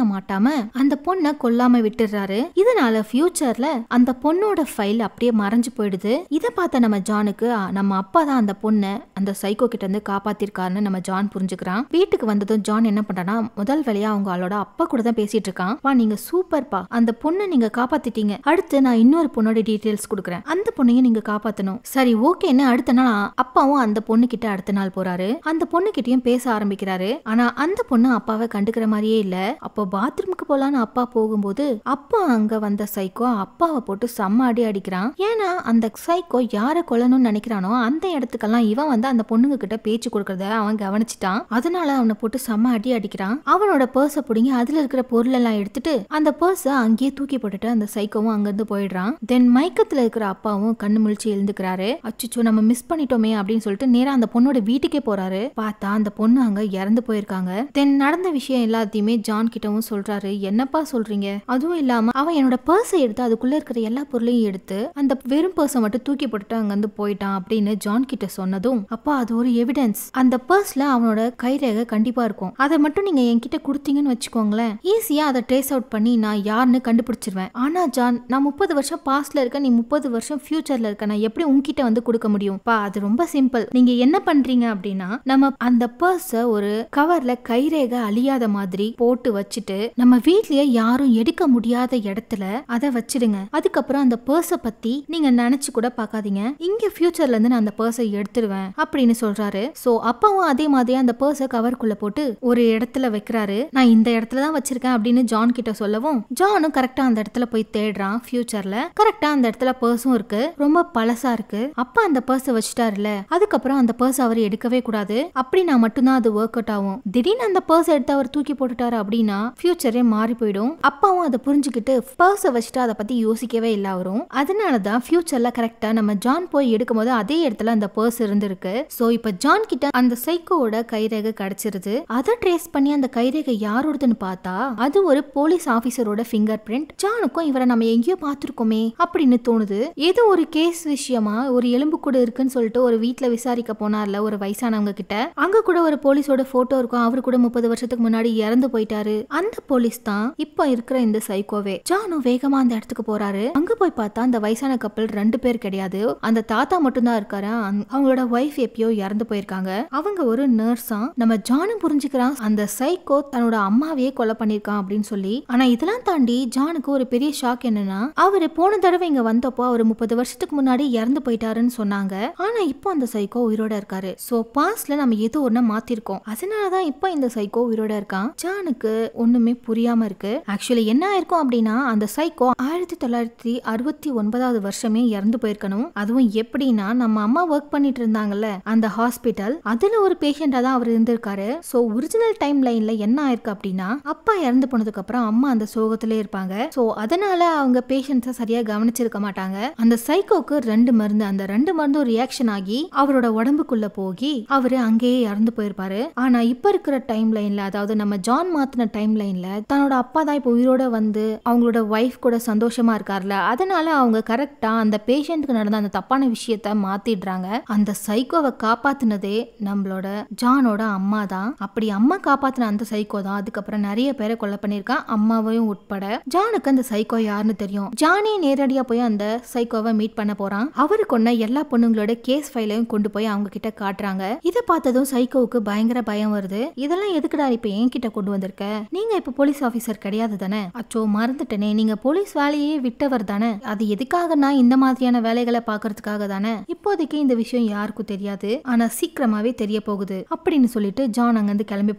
மாட்டாம அந்த பொண்ணை கொல்லாம விட்டுறாரு. இதனால ஃபியூச்சர்ல அந்த பொண்ணோட ஃபைல் அப்படியே மறைஞ்சு போயிடுது. இத பார்த்த நம்ம ஜானுக்கு நம்ம அப்பா தான் அந்த பொண்ணை அந்த சைக்கோ கிட்ட இருந்து காப்பாத்திருக்காருன்னு நம்ம ஜான் புரிஞ்சுக்கிறான். வீட்டுக்கு வந்ததும் ஜான் என்ன பண்றானா, முதல் வேலையா அவங்களோட அப்பா கூட தான் பேசிட்டு இருக்கான். பா நீங்க சூப்பர்ப்பா, அந்த பொண்ணை நீங்க காப்பாத்திட்டீங்க. அடுத்து நான் இன்னொரு பொண்ணோட டீடைல்ஸ் கொடுக்குறேன், அந்த பொண்ணையும் நீங்க காப்பாத்தணும். சரி ஓகேன்னு அடுத்த நாள் அப்பாவும் அந்த பொண்ணு கிட்ட அடுத்த நாள் போறாரு. அந்த பொண்ணு கிட்டயும் பேச ஆரம்பிக்கிறாரு. ஆனா அந்த பொண்ணு அப்பாவை கண்டுக்கிற மாதிரியே இல்ல. அப்போ பாத்ரூமுக்கு போலான்னு அப்பா போகும்போது அப்பா அங்க வந்த சைக்கோ அப்பாவை போட்டு செம்ம அடி அடிக்கிறான். ஏன்னா அந்த சைக்கோ யார கொல்லணும்னு நினைக்கிறானோ அந்த இடத்துக்கெல்லாம் இவன் வந்து அந்த பொண்ணுங்க கிட்ட பேச்சு கொடுக்கறத அவன் கவனிச்சுட்டான். அதனால அவனை போட்டு செம்ம அடி அடிக்கிறான். அவனோட பர்ஸ புடிங்கி அதுல இருக்கிற பொருள் எல்லாம் எடுத்துட்டு அந்த பர்ஸ அங்கேயே தூக்கி போட்டுட்டு அந்த சைக்கோவும் அங்கிருந்து போயிடுறான். தென் மயக்கத்துல இருக்கிற அப்பாவும் கண்ணு முழிச்சு எழுந்துக்கிறாரு. அச்சுச்சோ நம்ம மிஸ் பண்ணிட்டோமே அப்படின்னு சொல்லிட்டு நேரா அந்த பொண்ணோட வீட்டுக்கே போறாரு. பார்த்தா அந்த பொண்ணு அங்க இறந்து போயிருக்காங்க. தென் நடந்த விஷயம் எல்லாத்தையுமே ஜான் கிட்டவும் சொல்றாரு. என்னப்பா சொல்றீங்க? அதுவும் இல்லாம அவன் என்னோட பர்ஸை எடுத்து அதுக்குள்ள இருக்கிற எல்லா பொருளையும் எடுத்து அந்த வெறும் பர்ஸை மட்டும் தூக்கி போட்டுட்டு அங்க வந்து போயிட்டான் அப்படின்னு ஜான் கிட்ட சொன்னதும், அப்பா அது ஒரு எவிடன்ஸ், அந்த பர்ஸ்ல அவனோட கைரேகை கண்டிப்பா இருக்கும், அதை மட்டும் நீங்க என்கிட்ட கொடுத்தீங்கன்னு வச்சுக்கோங்களேன், ஈஸியா அதை ட்ரேஸ் அவுட் பண்ணி நான் யாருன்னு கண்டுபிடிச்சிருவேன். ஆனா ஜான், நான் 30 வருஷம் பாஸ்ட்ல இருக்க, நீ 30 வருஷம் ஃபியூச்சர்ல இருக்க, நான் எப்படி உன்கிட்ட வந்து கொடுக்க முடியும்? பா அது ரொம்ப சிம்பிள். நீங்க என்ன பண்றீங்க அப்படின்னா, நம்ம அந்த பர்ஸ ஒரு கவர்ல கைரேகை அழியாத மாதிரி போட்டு வச்சுட்டு நம்ம வீட்லயே யாரும் எடுக்க முடியாத இடத்துல அதை வச்சிடுங்க. அதுக்கப்புறம் அந்த பர்ஸ பத்தி நீங்க நினைச்சு கூட பார்க்காதீங்க. இங்க ஃபியூச்சர்ல இருந்து நான் அந்த பர்ஸை எடுத்துருவேன் அப்படின்னு சொல்றாரு. சோ அப்பாவும் அதே மாதிரி அந்த பர்ஸை கவர்க்குள்ள போட்டு ஒரு இடத்துல வைக்கிறாரு. நான் இந்த இடத்துல தான் வச்சிருக்கேன் அப்படின்னு ஜான் கிட்ட சொல்லவும், ஜானும் கரெக்டா அந்த இடத்துல போய் தேடுறான். ஃபியூச்சர்ல கரெக்டா அந்த இடத்துல பர்ஸும் இருக்கு. ரொம்ப பழசா இருக்கு. அப்பா அந்த பர்ஸை வச்சுட்டாருல, அதுக்கப்புறம் அந்த பர்ஸ் அவர் எடுக்கவே கூடாது. அப்படின்னா மட்டும்தான் அது ஒர்க் அவுட் ஆகும். திடீர்னு அந்த பர்ஸ் எடுத்து அவர் தூக்கி போட்டுட்டாரு அப்படின்னா ஃபியூச்சரே மாறி போயிடும். அப்பாவும் அதை புரிஞ்சுக்கிட்டு பர்ஸை வச்சுட்டு அதை பத்தி யோசிக்கவே இல்ல அவரும். அதனாலதான் ஃபியூச்சர்ல கரெக்டா நம்ம ஜான் போய் எடுக்கும் போது அதே இடத்துல அந்த பர்ஸ் இருந்திருக்கு. சோ இப்ப ஜான் கிட்ட அந்த சைக்கோவோட கைரேகை கிடைச்சிருது. அதை ட்ரேஸ் பண்ணி அந்த கைரேகை யாரோடதுன்னு பார்த்தா அது ஒரு போலீஸ் ஆபீசரோட ஃபிங்கர் பிரிண்ட். ஜானுக்கும் இவரை நம்ம எங்கேயோ பார்த்திருக்கோமே அப்படின்னு தோணுது. ஏதோ ஒரு கேஸ் விஷயமா ஒரு எலும்பு கூட இருக்குன்னு சொல்லிட்டு ஒரு வீட்டுல விசாரிக்க போனார்ல ஒரு வயசானவங்க கிட்ட, அங்க கூட ஒரு போலீஸோட போட்டோ இருக்கும். அவரு கூட 30 வருஷத்துக்கு முன்னாடி இறந்து போயிட்டாரு. அந்த போலீஸ் தான் இப்ப இருக்கிற இந்த சைக்கோவே. ஜானும் வேகமா அந்த இடத்துக்கு போறாரு. அங்க போய் பார்த்தா அந்த வயசான கப்பல் 2 பேர் கிடையாது, அந்த தாத்தா மட்டும் தான் இருக்காரு. அவங்களோட வைஃப் எப்பயோ இறந்து போயிருக்காங்க. அவங்க ஒரு நர்ஸா. நம்ம ஜானும் புரிஞ்சுக்கிறான் அந்த சைக்கோ தன்னோட அம்மாவையே கொலை பண்ணிருக்கான் அப்படின்னு சொல்லி. ஆனா இதெல்லாம் தாண்டி ஜானுக்கு ஒரு பெரிய ஷாக் என்னன்னா, அவரு போன தடவை இங்க வந்தப்போ அவர் 30 வருஷத்துக்கு முன்னாடி இறந்து போயிட்டாருன்னு சொன்னாங்க. ஆனா இப்போ அந்த சைக்கோ உயிரோட இருக்காரு. சோ பாஸ்ட்ல நம்ம ஏதோ ஒண்ணு மாத்திருக்கோம், அதனாலதான் இப்போ இந்த சைக்கோ உயிரோட இருக்கான். ஜானுக்கு ஒண்ணுமே புரியாம இருக்கு. ஆக்சுவலி என்ன ஆயிருக்கும் அப்படின்னா, அந்த சைக்கோ 1969 வருஷமே இறந்து போயிருக்கணும். அதுவும் எப்படின்னா, நம்ம அம்மா ஒர்க் பண்ணிட்டு இருந்தாங்கல்ல அந்த ஹாஸ்பிட்டல், அதுல ஒரு பேஷண்டா தான் அவர் இருந்திருக்காரு. சோ ஒரிஜினல் டைம் லைன்ல என்ன ஆயிருக்கு அப்படின்னா, அப்பா இறந்து போனதுக்கு அப்புறம் அம்மா அந்த சோகத்திலே இருப்பாங்க. சோ அதனால அவங்க பேஷண்ட்ஸ சரியா கவனிச்சிருக்க மாட்டாங்க. அந்த சைக்கோக்கு 2 மருந்து, அந்த 2 மருந்தும் ரியாக்ஷன் ஆகி அவரோட உடம்புக்குள்ள போகி அவரு அங்கேயே இறந்து போயிருப்பாரு. ஆனா இப்ப இருக்கிற டைம் லைன்ல, அதாவது நம்ம ஜான் மாத்தின டைம் லைன்ல தன்னோட அப்பா தான் இப்ப உயிரோட வந்து அவங்களோட வைஃப் கூட சந்தோஷமா இருக்கார்ல, அதனால அவங்க கரெக்டா அந்த பேஷண்ட்க்கு நடந்த அந்த தப்பான விஷயத்த மாத்திடுறாங்க. அந்த சைக்கோவை காப்பாத்தினதே நம்மளோட ஜானோட அம்மா தான். அப்படி அம்மா காப்பாத்தின அந்த சைக்கோ தான் அதுக்கப்புறம் நிறைய பேரை கொலை பண்ணிருக்கான், அம்மாவையும் உட்பட. ஜானுக்கு அந்த சைக்கோ யாருன்னு தெரியும். ஜானே நேரடியா போய் அந்த சைக்கோவை மீட் பண்ண போறான். அவரு கொன்ன எல்லா பொண்ணுங்களோட கேஸ் ஃபைலையும் கொண்டு போய் அவங்க கிட்ட காட்டுறாங்க. இதை பார்த்ததும் சைக்கோவுக்கு பயங்கர பயம் வருது. இதெல்லாம் எதுக்குடா இப்ப என்கிட்ட கொண்டு வந்திருக்க? நீங்க இப்ப போலீஸ் ஆபீசர் கிடையாது தானே? அச்சோ மறந்துட்டனே, நீங்க போலீஸ் வேலையே விட்டவர் தானே? அது எதுக்காகனா இந்த மாதிரியான வேலைகளை பாக்குறதுக்காக தானே? இப்போதைக்கு இந்த விஷயம் யாருக்கும் தெரியாது, ஆனா சீக்கிரமாவே தெரிய போகுது அப்படின்னு சொல்லிட்டு ஜான் அங்கிருந்து கிளம்பி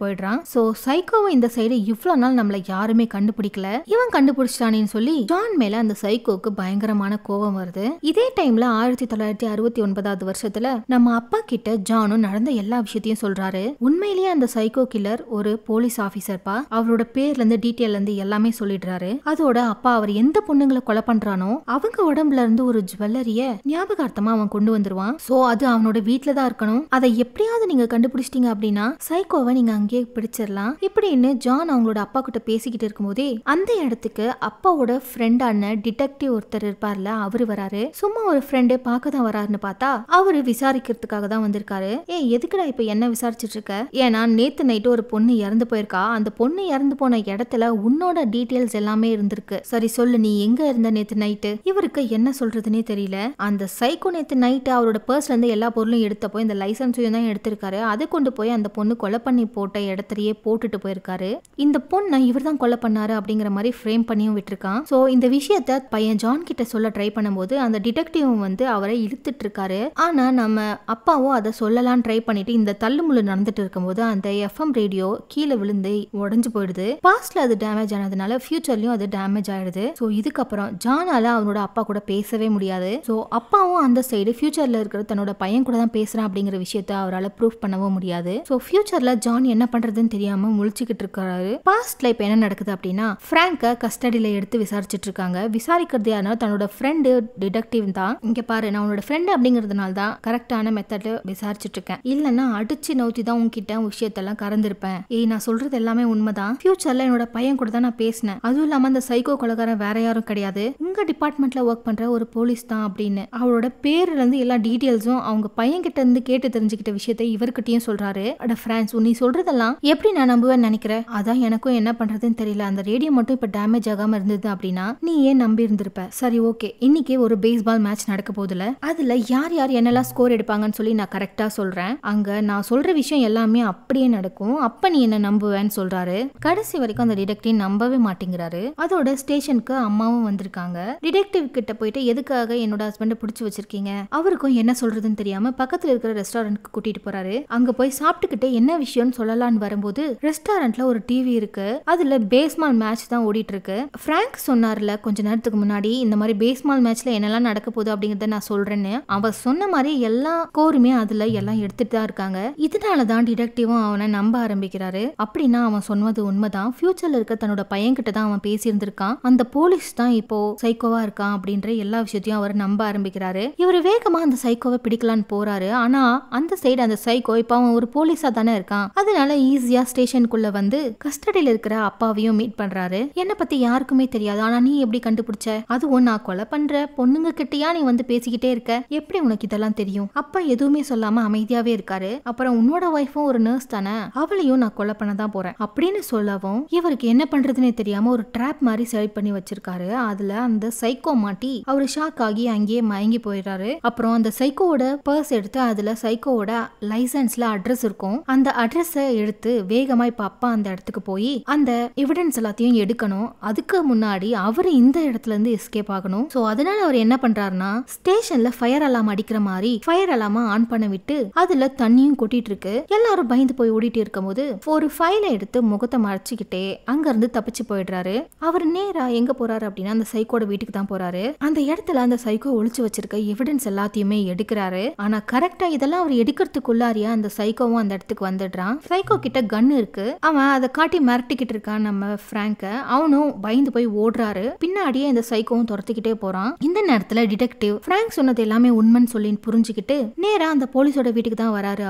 போயிடுறான். சோ சைக்கோவை இந்த சைடு இவ்வளவு நாள் நம்மள யாருமே கண்டுபிடிக்கல, இவன் கண்டுபிடிச்சிட்டானேன்னு சொல்லி ஜான் மேல அந்த சைக்கோக்கு பயங்கரமான கோபம் வருது. இதே டைம்ல 1969 வருஷத்துல நம்ம அப்பா கிட்ட ஜானும் நடந்த எல்லா விஷயத்தையும் சொல்றாரு. உண்மையிலேயே அந்த சைக்கோ கில்லர் ஒரு போலீஸ் ஆபீசர் பா, அவரோட பேர்ல இருந்து டீடைல்ல இருந்து எல்லாமே சொல்லிடுறாரு. அதோட அப்பா அவர் எந்த பொண்ணுங்களை கொலை பண்றானோ அவங்க உடம்புல இருந்து ஒரு ஜுவல்லரிய ஞாபகார்த்தமா அவன் கொண்டு வந்துருவான். சோ அது அவனோட வீட்டுல தான் இருக்கணும். அதை எப்படியாவது நீங்க கண்டுபிடிச்சிட்டீங்க அப்படின்னா சைக்கோவை நீங்க அங்கேயே பிடிச்சிடலாம் இப்படின்னு ஜான் அவங்களோட அப்பா கிட்ட பேசிக்கிட்டு இருக்கும் போதே அந்த இடத்துக்கு அப்பாவோட ஃப்ரெண்டான டிடெக்டிவ் ஒருத்தர் இருப்பார்ல அவரு வராரு. சும்மா ஒரு ஃப்ரெண்டே பார்க்க தான் வராருன்னு பார்த்தா அவரு விசாரிக்கிறதுக்காக தான் வந்திருக்காரு. எதுக்குடா இப்ப என்ன விசாரிச்சுட்டு இருக்க? ஏன்னா நேத்து நைட்டு சொல்லிட்டு ஒரு பொண்ணு இறந்து போயிருக்கா. அந்த பொண்ணு இறந்து போன இடத்துல உன்னோட டீடைல்ஸ் எல்லாமே இருந்திருக்கு. சரி சொல்லு, நீ எங்க இருந்த நேத்து நைட்டு? இவருக்கு என்ன சொல்றதுன்னே தெரியல. அந்த சைக்கோ நேத்து நைட்டு அவரோட பர்ஸ்ல இருந்து எல்லா பொருளும் எடுத்தப்போ இந்த லைசன்ஸையும் தான் எடுத்திருக்காரு. அதை கொண்டு போய் அந்த பொண்ணு கொலை பண்ணி போட்ட இடத்துலயே போட்டுட்டு போயிருக்காரு. இந்த பொண்ணை இவர் தான் கொலை பண்ணாரு அப்படிங்கிற மாதிரி ஃப்ரேம் பண்ணியும் விட்டுருக்கான். சோ இந்த விஷயத்த பையன் ஜான் கிட்ட சொல்ல ட்ரை பண்ணும்போது அந்த டிடெக்டிவ் வந்து அவரை இழுத்துட்டு இருக்காரு. ஆனா நம்ம அப்பாவும் அதை சொல்லலாம் ட்ரை பண்ணிட்டு இந்த தள்ளுமுள்ளு நடந்துட்டு இருக்கும்போது அந்த எஃப்எம் ரேடியோ கீழே விழுந்து உடைஞ்சு போயிடுது. பாஸ்ட்ல அது டேமேஜ் ஆனதுனால ஃபியூச்சர்லயும் அது டேமேஜ் ஆயிடுது. சோ இதுக்கப்புறம் ஜானால அவனோட அப்பா கூட பேசவே முடியாது. சோ அப்பாவும் அந்த சைடு ஃபியூச்சர்ல இருக்கிற தன்னோட பையன் கூட தான் பேசுறான் அப்படிங்கிற விஷயத்த அவரால் ப்ரூஃப் பண்ணவும் முடியாது. சோ ஃபியூச்சர்ல ஜான் என்ன பண்றதுன்னு தெரியாம முழிச்சுக்கிட்டு இருக்காரு. பாஸ்ட்ல இப்ப என்ன நடக்குது அப்படின்னா பிராங்க கஸ்டடியில எடுத்து விசாரிச்சுட்டு இருக்காங்க. விசாரிக்கிறது யாருன்னா தன்னோட ஃப்ரெண்டு டிடெக்டிவ் தான். இங்க பாரு, நான் உன்னோட ஃப்ரெண்ட் அப்படிங்கறதுனால தான் கரெக்டான மெத்தட்ல விசாரிச்சுட்டு இருக்கேன். இல்லன்னா அடிச்சு நவுத்தி தான் உன்கிட்ட விஷயத்தெல்லாம் கறந்துருப்பேன். நான் சொல்றது எல்லாமே உண்மைதான். ஃபியூச்சர்ல என்னோட பையன் கூட தான் நான் பேசினேன். அதுவும் இல்லாம அந்த சைக்கோ கொலைகாரன் வேற யாரும் கிடையாது, உங்க டிபார்ட்மெண்ட்ல ஒர்க் பண்ற ஒரு போலீஸ் தான் அப்படின்னு அவரோட பேர்ல இருந்து எல்லா டீடைல்ஸும் அவங்க பையன் கிட்ட இருந்து கேட்டு தெரிஞ்சுக்கிட்ட விஷயத்தை இவர்கிட்டயும் சொல்றாரு. அட பிரான்ஸ், நீ சொல்றதெல்லாம் எப்படி நான் நம்புவேன்னு நினைக்கிறேன்? அதான் எனக்கும் என்ன பண்றதுன்னு தெரியல. அந்த ரேடியோ மட்டும் இப்ப டேமேஜ் ஆகாம இருந்தது அப்படின்னா நீ ஏன் நம்பி இருந்திருப்ப. சரி ஓகே, இன்னைக்கு ஒரு பேஸ்பால் மேட்ச் நடக்க போதுல, அதுல யார் யார் என்னெல்லாம் ஸ்கோர் எடுப்பாங்கன்னு சொல்லி நான் கரெக்டா சொல்றேன். அங்க நான் சொல்ற விஷயம் எல்லாமே அப்படியே நடக்கும். அப்ப நீ என்ன நம்புவேன்னு சொல்றாரு. கடைசி வரைக்கும் அந்த டிடெக்டிவ் நம்பவே மாட்டேங்கிறாரு. அதோட ஸ்டேஷனுக்கு அம்மாவும் வந்திருக்காங்க. டிடெக்டிவ் கிட்ட போயிட்டு எதுக்காக என்னோட ஹஸ்பண்ட பிடிச்சு வச்சிருக்கீங்க, அவருக்கும் என்ன சொல்றதுன்னு தெரியாம பக்கத்துல இருக்கிற ரெஸ்டாரண்ட்க்கு கூட்டிட்டு போறாரு. அங்க போய் சாப்பிட்டுக்கிட்டு என்ன விஷயம்னு சொல்லலான்னு வரும்போது ரெஸ்டாரண்ட்ல ஒரு டிவி இருக்கு. அதுல பேஸ்பால் மேட்ச் தான் ஓடிட்டு இருக்கு. பிராங்க் சொன்னார்ல கொஞ்ச நேரத்துக்கு முன்னாடி இந்த மாதிரி பேஸ்பால் மேட்ச்ல என்னெல்லாம் நடக்க போகுது அப்படிங்கறத நான் சொல்றேன்னு. அவ சொன்ன மாதிரி எல்லா ஸ்கோருமே அதுல எல்லாம் எடுத்துட்டு தான் இருக்காங்க. இதனாலதான் டிடெக்டிவும் அவனை நம்ப ஆரம்பிக்கிறாரு. அப்படின்னா அவன் சொன்னது உண்மைதான். ஃபியூச்சர்ல இருக்க தன்னோட பையன் கிட்ட தான் அவன் பேசியிருந்திருக்கான். அந்த போலீஸ் தான் இப்போ சைக்கோவா இருக்கான் அப்படின்ற எல்லா விஷயத்தையும் அவர் நம்ப ஆரம்பிக்கிறாரு. இவர் வேகமா அந்த சைக்கோவை பிடிக்கலான்னு போறாரு. ஆனா அந்த சைடு அந்த சைக்கோ இப்ப அவன் ஒரு போலீஸா தானே இருக்கான். அதனால ஈஸியா ஸ்டேஷனுக்குள்ள வந்து கஸ்டடியில இருக்கிற அப்பாவையும் மீட் பண்றாரு. என்ன பத்தி யாருக்குமே தெரியாது. ஆனா நீ எப்படி கண்டுபிடிச்ச? அதுவும் நான் கொலை பண்ற பொண்ணுங்க கிட்டயா நீ வந்து பேசிக்கிட்டே இருக்க, எப்படி உனக்கு இதெல்லாம் தெரியும்? அப்பா எதுவுமே சொல்லாம அமைதியாவே இருக்காரு. அப்புறம் உன்னோட ஒய்ஃபும் ஒரு நர்ஸ் தானே, அவளையும் நான் கொலை பண்ண தான் போறேன் அப்படின்னு சொல்லவும் இவருக்கு என்ன பண்றதுன்னே தெரியாம ஒரு ட்ராப் மாதிரி செட் பண்ணி வச்சிருக்காரு. அதுல அந்த சைக்கோ மாட்டி அவரு ஷாக் ஆகி அங்கேயே மயங்கி போயிடுறாரு. அப்புறம் அந்த சைக்கோவோட பர்ஸ் எடுத்து அதுல சைக்கோவோட லைசன்ஸ்ல அட்ரஸ் இருக்கும். அந்த அட்ரஸ எடுத்து வேகமா இப்ப அப்பா அந்த இடத்துக்கு போய் அந்த எவிடன்ஸ் எல்லாத்தையும் எடுக்கணும். அதுக்கு முன்னாடி அவரு இந்த இடத்துல இருந்து எஸ்கேப் ஆகணும். சோ அதனால அவர் என்ன பண்றாருன்னா ஸ்டேஷன்ல ஃபயர் அலார்ம் அடிக்கிற மாதிரி ஃபயர் அலார்ம் ஆன் பண்ண விட்டு அதுல தண்ணியும் கொட்டிட்டு இருக்கு. எல்லாரும் பயந்து போய் ஓடிட்டு இருக்கும் போது ஒரு ஃபைலை எடுத்து முகத்தை மறைச்சுக்கிட்டே அங்க இருந்து தப்பிச்சு போயிடுறாரு. அவர் நேரா எங்க போறாரு அப்படின்னா அந்த சைக்கோட வீட்டுக்கு தான் போறாரு. அந்த இடத்துல அந்த சைக்கோ ஒளிச்சு வச்சிருக்க எவிடன்ஸ் எல்லாத்தையுமே எடுக்கிறாரு. ஆனா கரெக்டா இதெல்லாம் அவர் எடுக்கிறதுக்குள்ளாரியா அந்த சைக்கோவும் அந்த இடத்துக்கு வந்துடுறான். சைக்கோ கிட்ட கன் இருக்கு. அவன் அதை காட்டி மிரட்டிக்கிட்டு இருக்கான் நம்ம பிராங்க. அவனும் பயந்து போய் ஓடுறாரு. பின்னாடியே இந்த சைக்கோவும் துரத்திக்கிட்டே போறான். இந்த நேரத்துல டிடெக்டிவ் பிராங்க் சொன்னது எல்லாமே உண்மைன்னு சொல்லி புரிஞ்சுக்கிட்டு நேரா அந்த போலீஸோட வீட்டுக்கு தான் வராரு.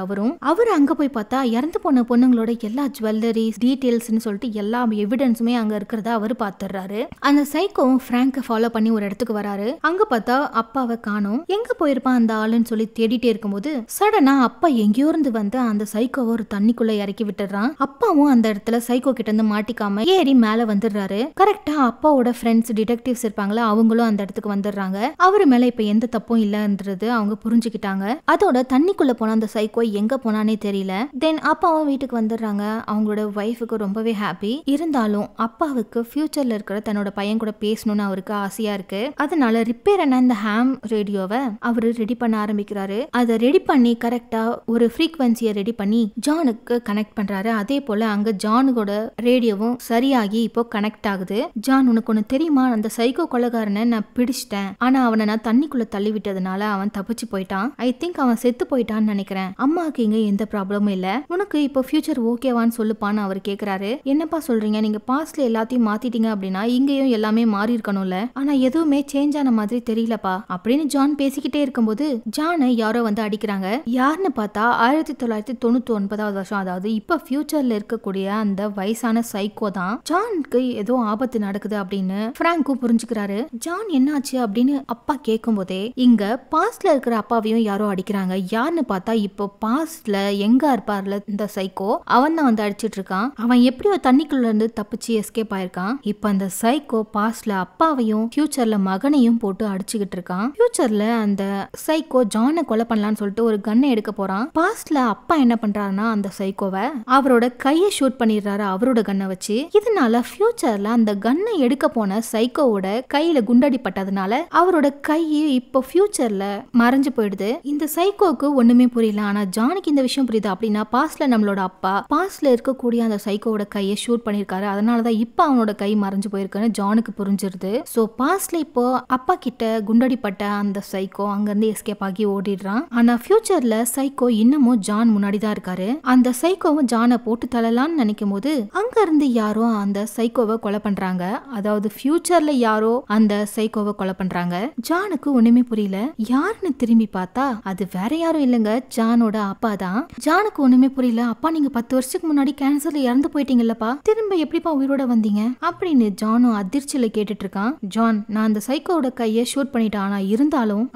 அவரு அங்க போய் பார்த்தா இறந்து போன பொண்ணுங்களோட எல்லா ஜுவல்லரிஸ் டீடைல்ஸ்னு சொல்லிட்டு எல்லா எவிடன்ஸுமே அங்க இருக்கிறத அவர் பாத்துறாரு. அந்த சைக்கோவும் பிராங்க ஃபாலோ பண்ணி ஒரு இடத்துக்கு வராரு. அங்க பார்த்தா அப்பாவை காணோம். எங்க போயிருப்பான் அந்த ஆளுன்னு சொல்லி தேடிட்டே இருக்கும்போது சடனா அப்பா எங்கேயோ இருந்து வந்து அந்த சைக்கோவை ஒரு தண்ணிக்குள்ள இறக்கி விட்டுறான். அப்பாவும் அந்த இடத்துல சைக்கோ கிட்ட இருந்து மாட்டிக்காம ஏறி மேல வந்துடுறாரு. கரெக்டா அப்பாவோட ஃப்ரெண்ட்ஸ் டிடெக்டிவ்ஸ் இருப்பாங்களா, அவங்களும் அந்த இடத்துக்கு வந்துடுறாங்க. அவரு மேல இப்ப எந்த தப்பும் இல்லன்றது அவங்க புரிஞ்சுக்கிட்டாங்க. அதோட தண்ணிக்குள்ள போன அந்த சைக்கோ எங்க போனானே தெரியல. தென் அப்பாவும் வீட்டுக்கு வந்துடுறாங்க. அவங்களோட ஒய்ஃபுக்கு ரொம்பவே ஹாப்பி. இருந்தாலும் அப்பாவுக்கு ஃபியூச்சர்ல இருக்கிற தன்னோட பையன் கூட பேசணும்னு அவருக்கு ஆசையா இருக்கு. அதனால ரிப்பேர் ஆன இந்த ஹாம் ரேடியோவை அவரு ரெடி பண்ண ஆரம்பிக்கிறாரு. அதை ரெடி பண்ணி கரெக்டா ஒரு ஃப்ரீக்வன்சியை ரெடி பண்ணி ஜானுக்கு கனெக்ட் பண்றாரு. அதே போல அங்க ஜானுவோட ரேடியோவும் சரியாகி இப்போ கனெக்ட் ஆகுது. ஜான், உனக்கு ஒண்ணு தெரியுமா, அந்த சைக்கோ கொலைகாரனை நான் பிடிச்சிட்டேன். ஆனா அவனை நான் தண்ணிக்குள்ள தள்ளி விட்டதுனால அவன் தப்பிச்சு போயிட்டான். ஐ திங்க் அவன் செத்து போயிட்டான்னு நினைக்கிறேன். அம்மாவுக்கு இங்க எந்த ப்ராப்ளமும் இல்ல. உனக்கு இப்போ ஃபியூச்சர் ஓகேவான்னு சொல்லுப்பான்னு அவர் கேக்குறாரு. என்னப்பா சொல்றீங்க, நீங்க பாஸ்ட்ல எல்லாத்தையும் மாத்திட்டீங்க அப்படின்னா இங்கேயும் எல்லாமே மாறி இருக்கணும்ல, ஆனா எதுவுமே சேஞ்ச் ஆன மாதிரி தெரியலப்பா அப்படின்னு ஜான் பேசிக்கிட்டே இருக்கும்போது ஜானை யாரோ வந்து அடிக்கிறாங்க. யாருன்னு பார்த்தா 1999 வருஷம், அதாவது இப்ப ஃபியூச்சர்ல இருக்கக்கூடிய அந்த வயசான சைக்கோ தான். ஜானுக்கு ஏதோ ஆபத்து நடக்குது அப்படின்னு பிராங்கும் புரிஞ்சுக்கிறாரு. ஜான் என்னாச்சு அப்படின்னு அப்பா கேட்கும் போதே இங்க பாஸ்ட்ல இருக்கிற அப்பாவையும் யாரோ அடிக்கிறாங்க. யாருன்னு பார்த்தா இப்போ பாஸ்ட்ல எங்க இருப்பார்ல இந்த சைக்கோ, சைக்கோ அவன் தான் வந்து அடிச்சிட்டு இருக்கான். அவன் எப்படியோ தண்ணிக்குள்ள இருந்து தப்பிச்சு எஸ்கேப் ஆயிருக்கான். இப்ப அந்த சைக்கோ பாஸ்ட்ல அப்பாவையும் ஃபியூச்சர்ல மகனையும் போட்டு அடிச்சுக்கிட்டு இருக்கான். ஃபியூச்சர்ல அந்த சைக்கோ ஜானை கொலை பண்ணலாம்னு சொல்லிட்டு ஒரு கன்னை எடுக்க போறான். பாஸ்ட்ல அப்பா என்ன பண்றாருன்னா அந்த சைக்கோவை அவரோட கையை ஷூட் பண்ணிடுறாரு அவரோட கன்னை வச்சு. இதனால ஃபியூச்சர்ல அந்த கன்னை எடுக்க போன சைக்கோவோட கையில குண்டடி பட்டதுனால அவரோட கை இப்போ ஃபியூச்சர்ல மறைஞ்சு போயிடுது. இந்த சைக்கோக்கு ஒண்ணுமே புரியல. ஆனா ஜானுக்கு இந்த விஷயம் புரியுது. அப்படின்னா பாஸ்ட்ல நம்மளோட அப்பா பாஸ்ட்ல இருக்கக்கூடிய அந்த சைக்கோவோட கையை ஷூட் பண்ணிருக்காரு, அதனாலதான் இப்ப அவனோட கை மறைஞ்சு போயிருக்குன்னு ஜானுக்கு புரிஞ்சிருது. சோ பாஸ்ட்ல இப்போ அப்பா கிட்ட குண்டடிப்பட்ட அந்த சைக்கோ அங்க இருந்து எஸ்கேப் ஆகி ஓடிடுறான். ஆனா ஃபியூச்சர்ல சைக்கோ இன்னமும் ஜான் முன்னாடி தான் இருக்காரு. அந்த சைக்கோவும் ஜானை போட்டு தள்ளலாம்னு நினைக்கும் போது அங்க இருந்து யாரோ அந்த சைக்கோவை கொலை பண்றாங்க. அதாவது ஃபியூச்சர்ல யாரோ அந்த சைக்கோவை கொலை பண்றாங்க. ஜானுக்கு ஒண்ணுமே புரியல. யாருன்னு திரும்பி பார்த்தா அது வேற யாரும் இல்லங்க, ஜானோட அப்பா தான். ஜானுக்கு ஒண்ணுமே புரியல. அப்பா நீங்க 10 வருஷத்துக்கு முன்னாடி கேன்சர்ல இறந்து போயிட்டீங்கல்லப்பா, திரும்ப எப்படிப்பா உயிரோட வந்தீங்க அப்படின்னு ஜானும் அதிர்ச்சியில கேட்டுட்டு இருக்கான். ஜான், நான் அந்த சைக்கோவோட கையை ஷூட் பண்ணிட்டான்.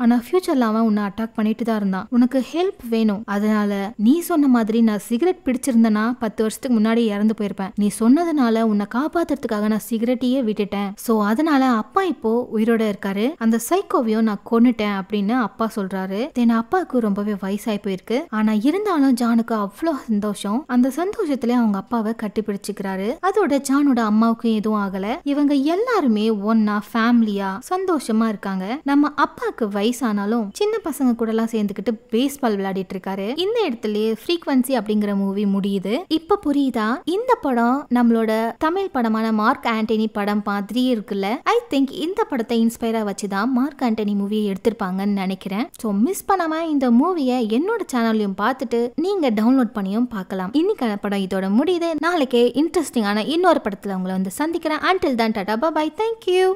ஆனா ஃபியூச்சர்ல அவன் உன்னை அட்டாக் பண்ணிட்டு தான் இருந்தான். உனக்கு ஹெல்ப் வேணும், அதனால நீ சொன்ன மாதிரி நான் சிகரெட் பிடிச்சிருந்தேன்னா 10 வருஷத்துக்கு முன்னாடி இறந்து போயிருப்பேன். நீ சொன்னதுனால உன்னை காப்பாத்துறதுக்காக நான் சிகரெட்டையே விட்டுட்டேன். சோ அதனால அப்பா இப்போ உயிரோட இருக்காரு. அந்த சைக்கோவையும் நான் கொன்னுட்டேன் அப்படின்னு அப்பா சொல்றாரு. தென் அப்பாவுக்கு ரொம்பவே வயசாகி போயிருக்கு. ஆனா இருந்தாலும் ஜானுக்கு அவ்வளோ சந்தோஷம். அந்த சந்தோஷத்துல அவங்க அப்பாவை கட்டி பிடிச்சுக்கிறாரு. அதோட ஜானோட அம்மாவுக்கு எதுவும் ஆகல. இவங்க எல்லாருமே ஒன்னா ஃபேமிலியா சந்தோஷமா இருக்காங்க. நம்ம அப்பாவுக்கு வயசானாலும் சின்ன பசங்க கூட எல்லாம் சேர்ந்துக்கிட்டு பேஸ்பால் விளையாடிட்டு இருக்காரு. இந்த இடத்துலயே ஃப்ரீக்வன்சி அப்படிங்கிற மூவி முடியுது. இப்ப புரியுதா இந்த படம் நம்மளோட தமிழ் படமான மார்க் ஆண்டனி படம் மாதிரி இருக்குல்ல. ஐ திங்க் இந்த படத்தை இன்ஸ்பயரா வச்சுதான் மார்க் ஆண்டனி மூவியை எடுத்திருப்பாங்கன்னு நினைக்கிறேன். சோ மிஸ் பண்ணாம இந்த மூவியை என்னோட சேனல்லையும் பார்த்துட்டு நீங்க டவுன்லோட் பண்ணியும் பார்க்கலாம். இன்னைக்கான படம் இதோட முடியுது. நாளைக்கே இன்ட்ரெஸ்டிங்கான இன்னொரு படத்துல உங்களை வந்து சந்திக்கிறேன். until then tata bye bye, thank you.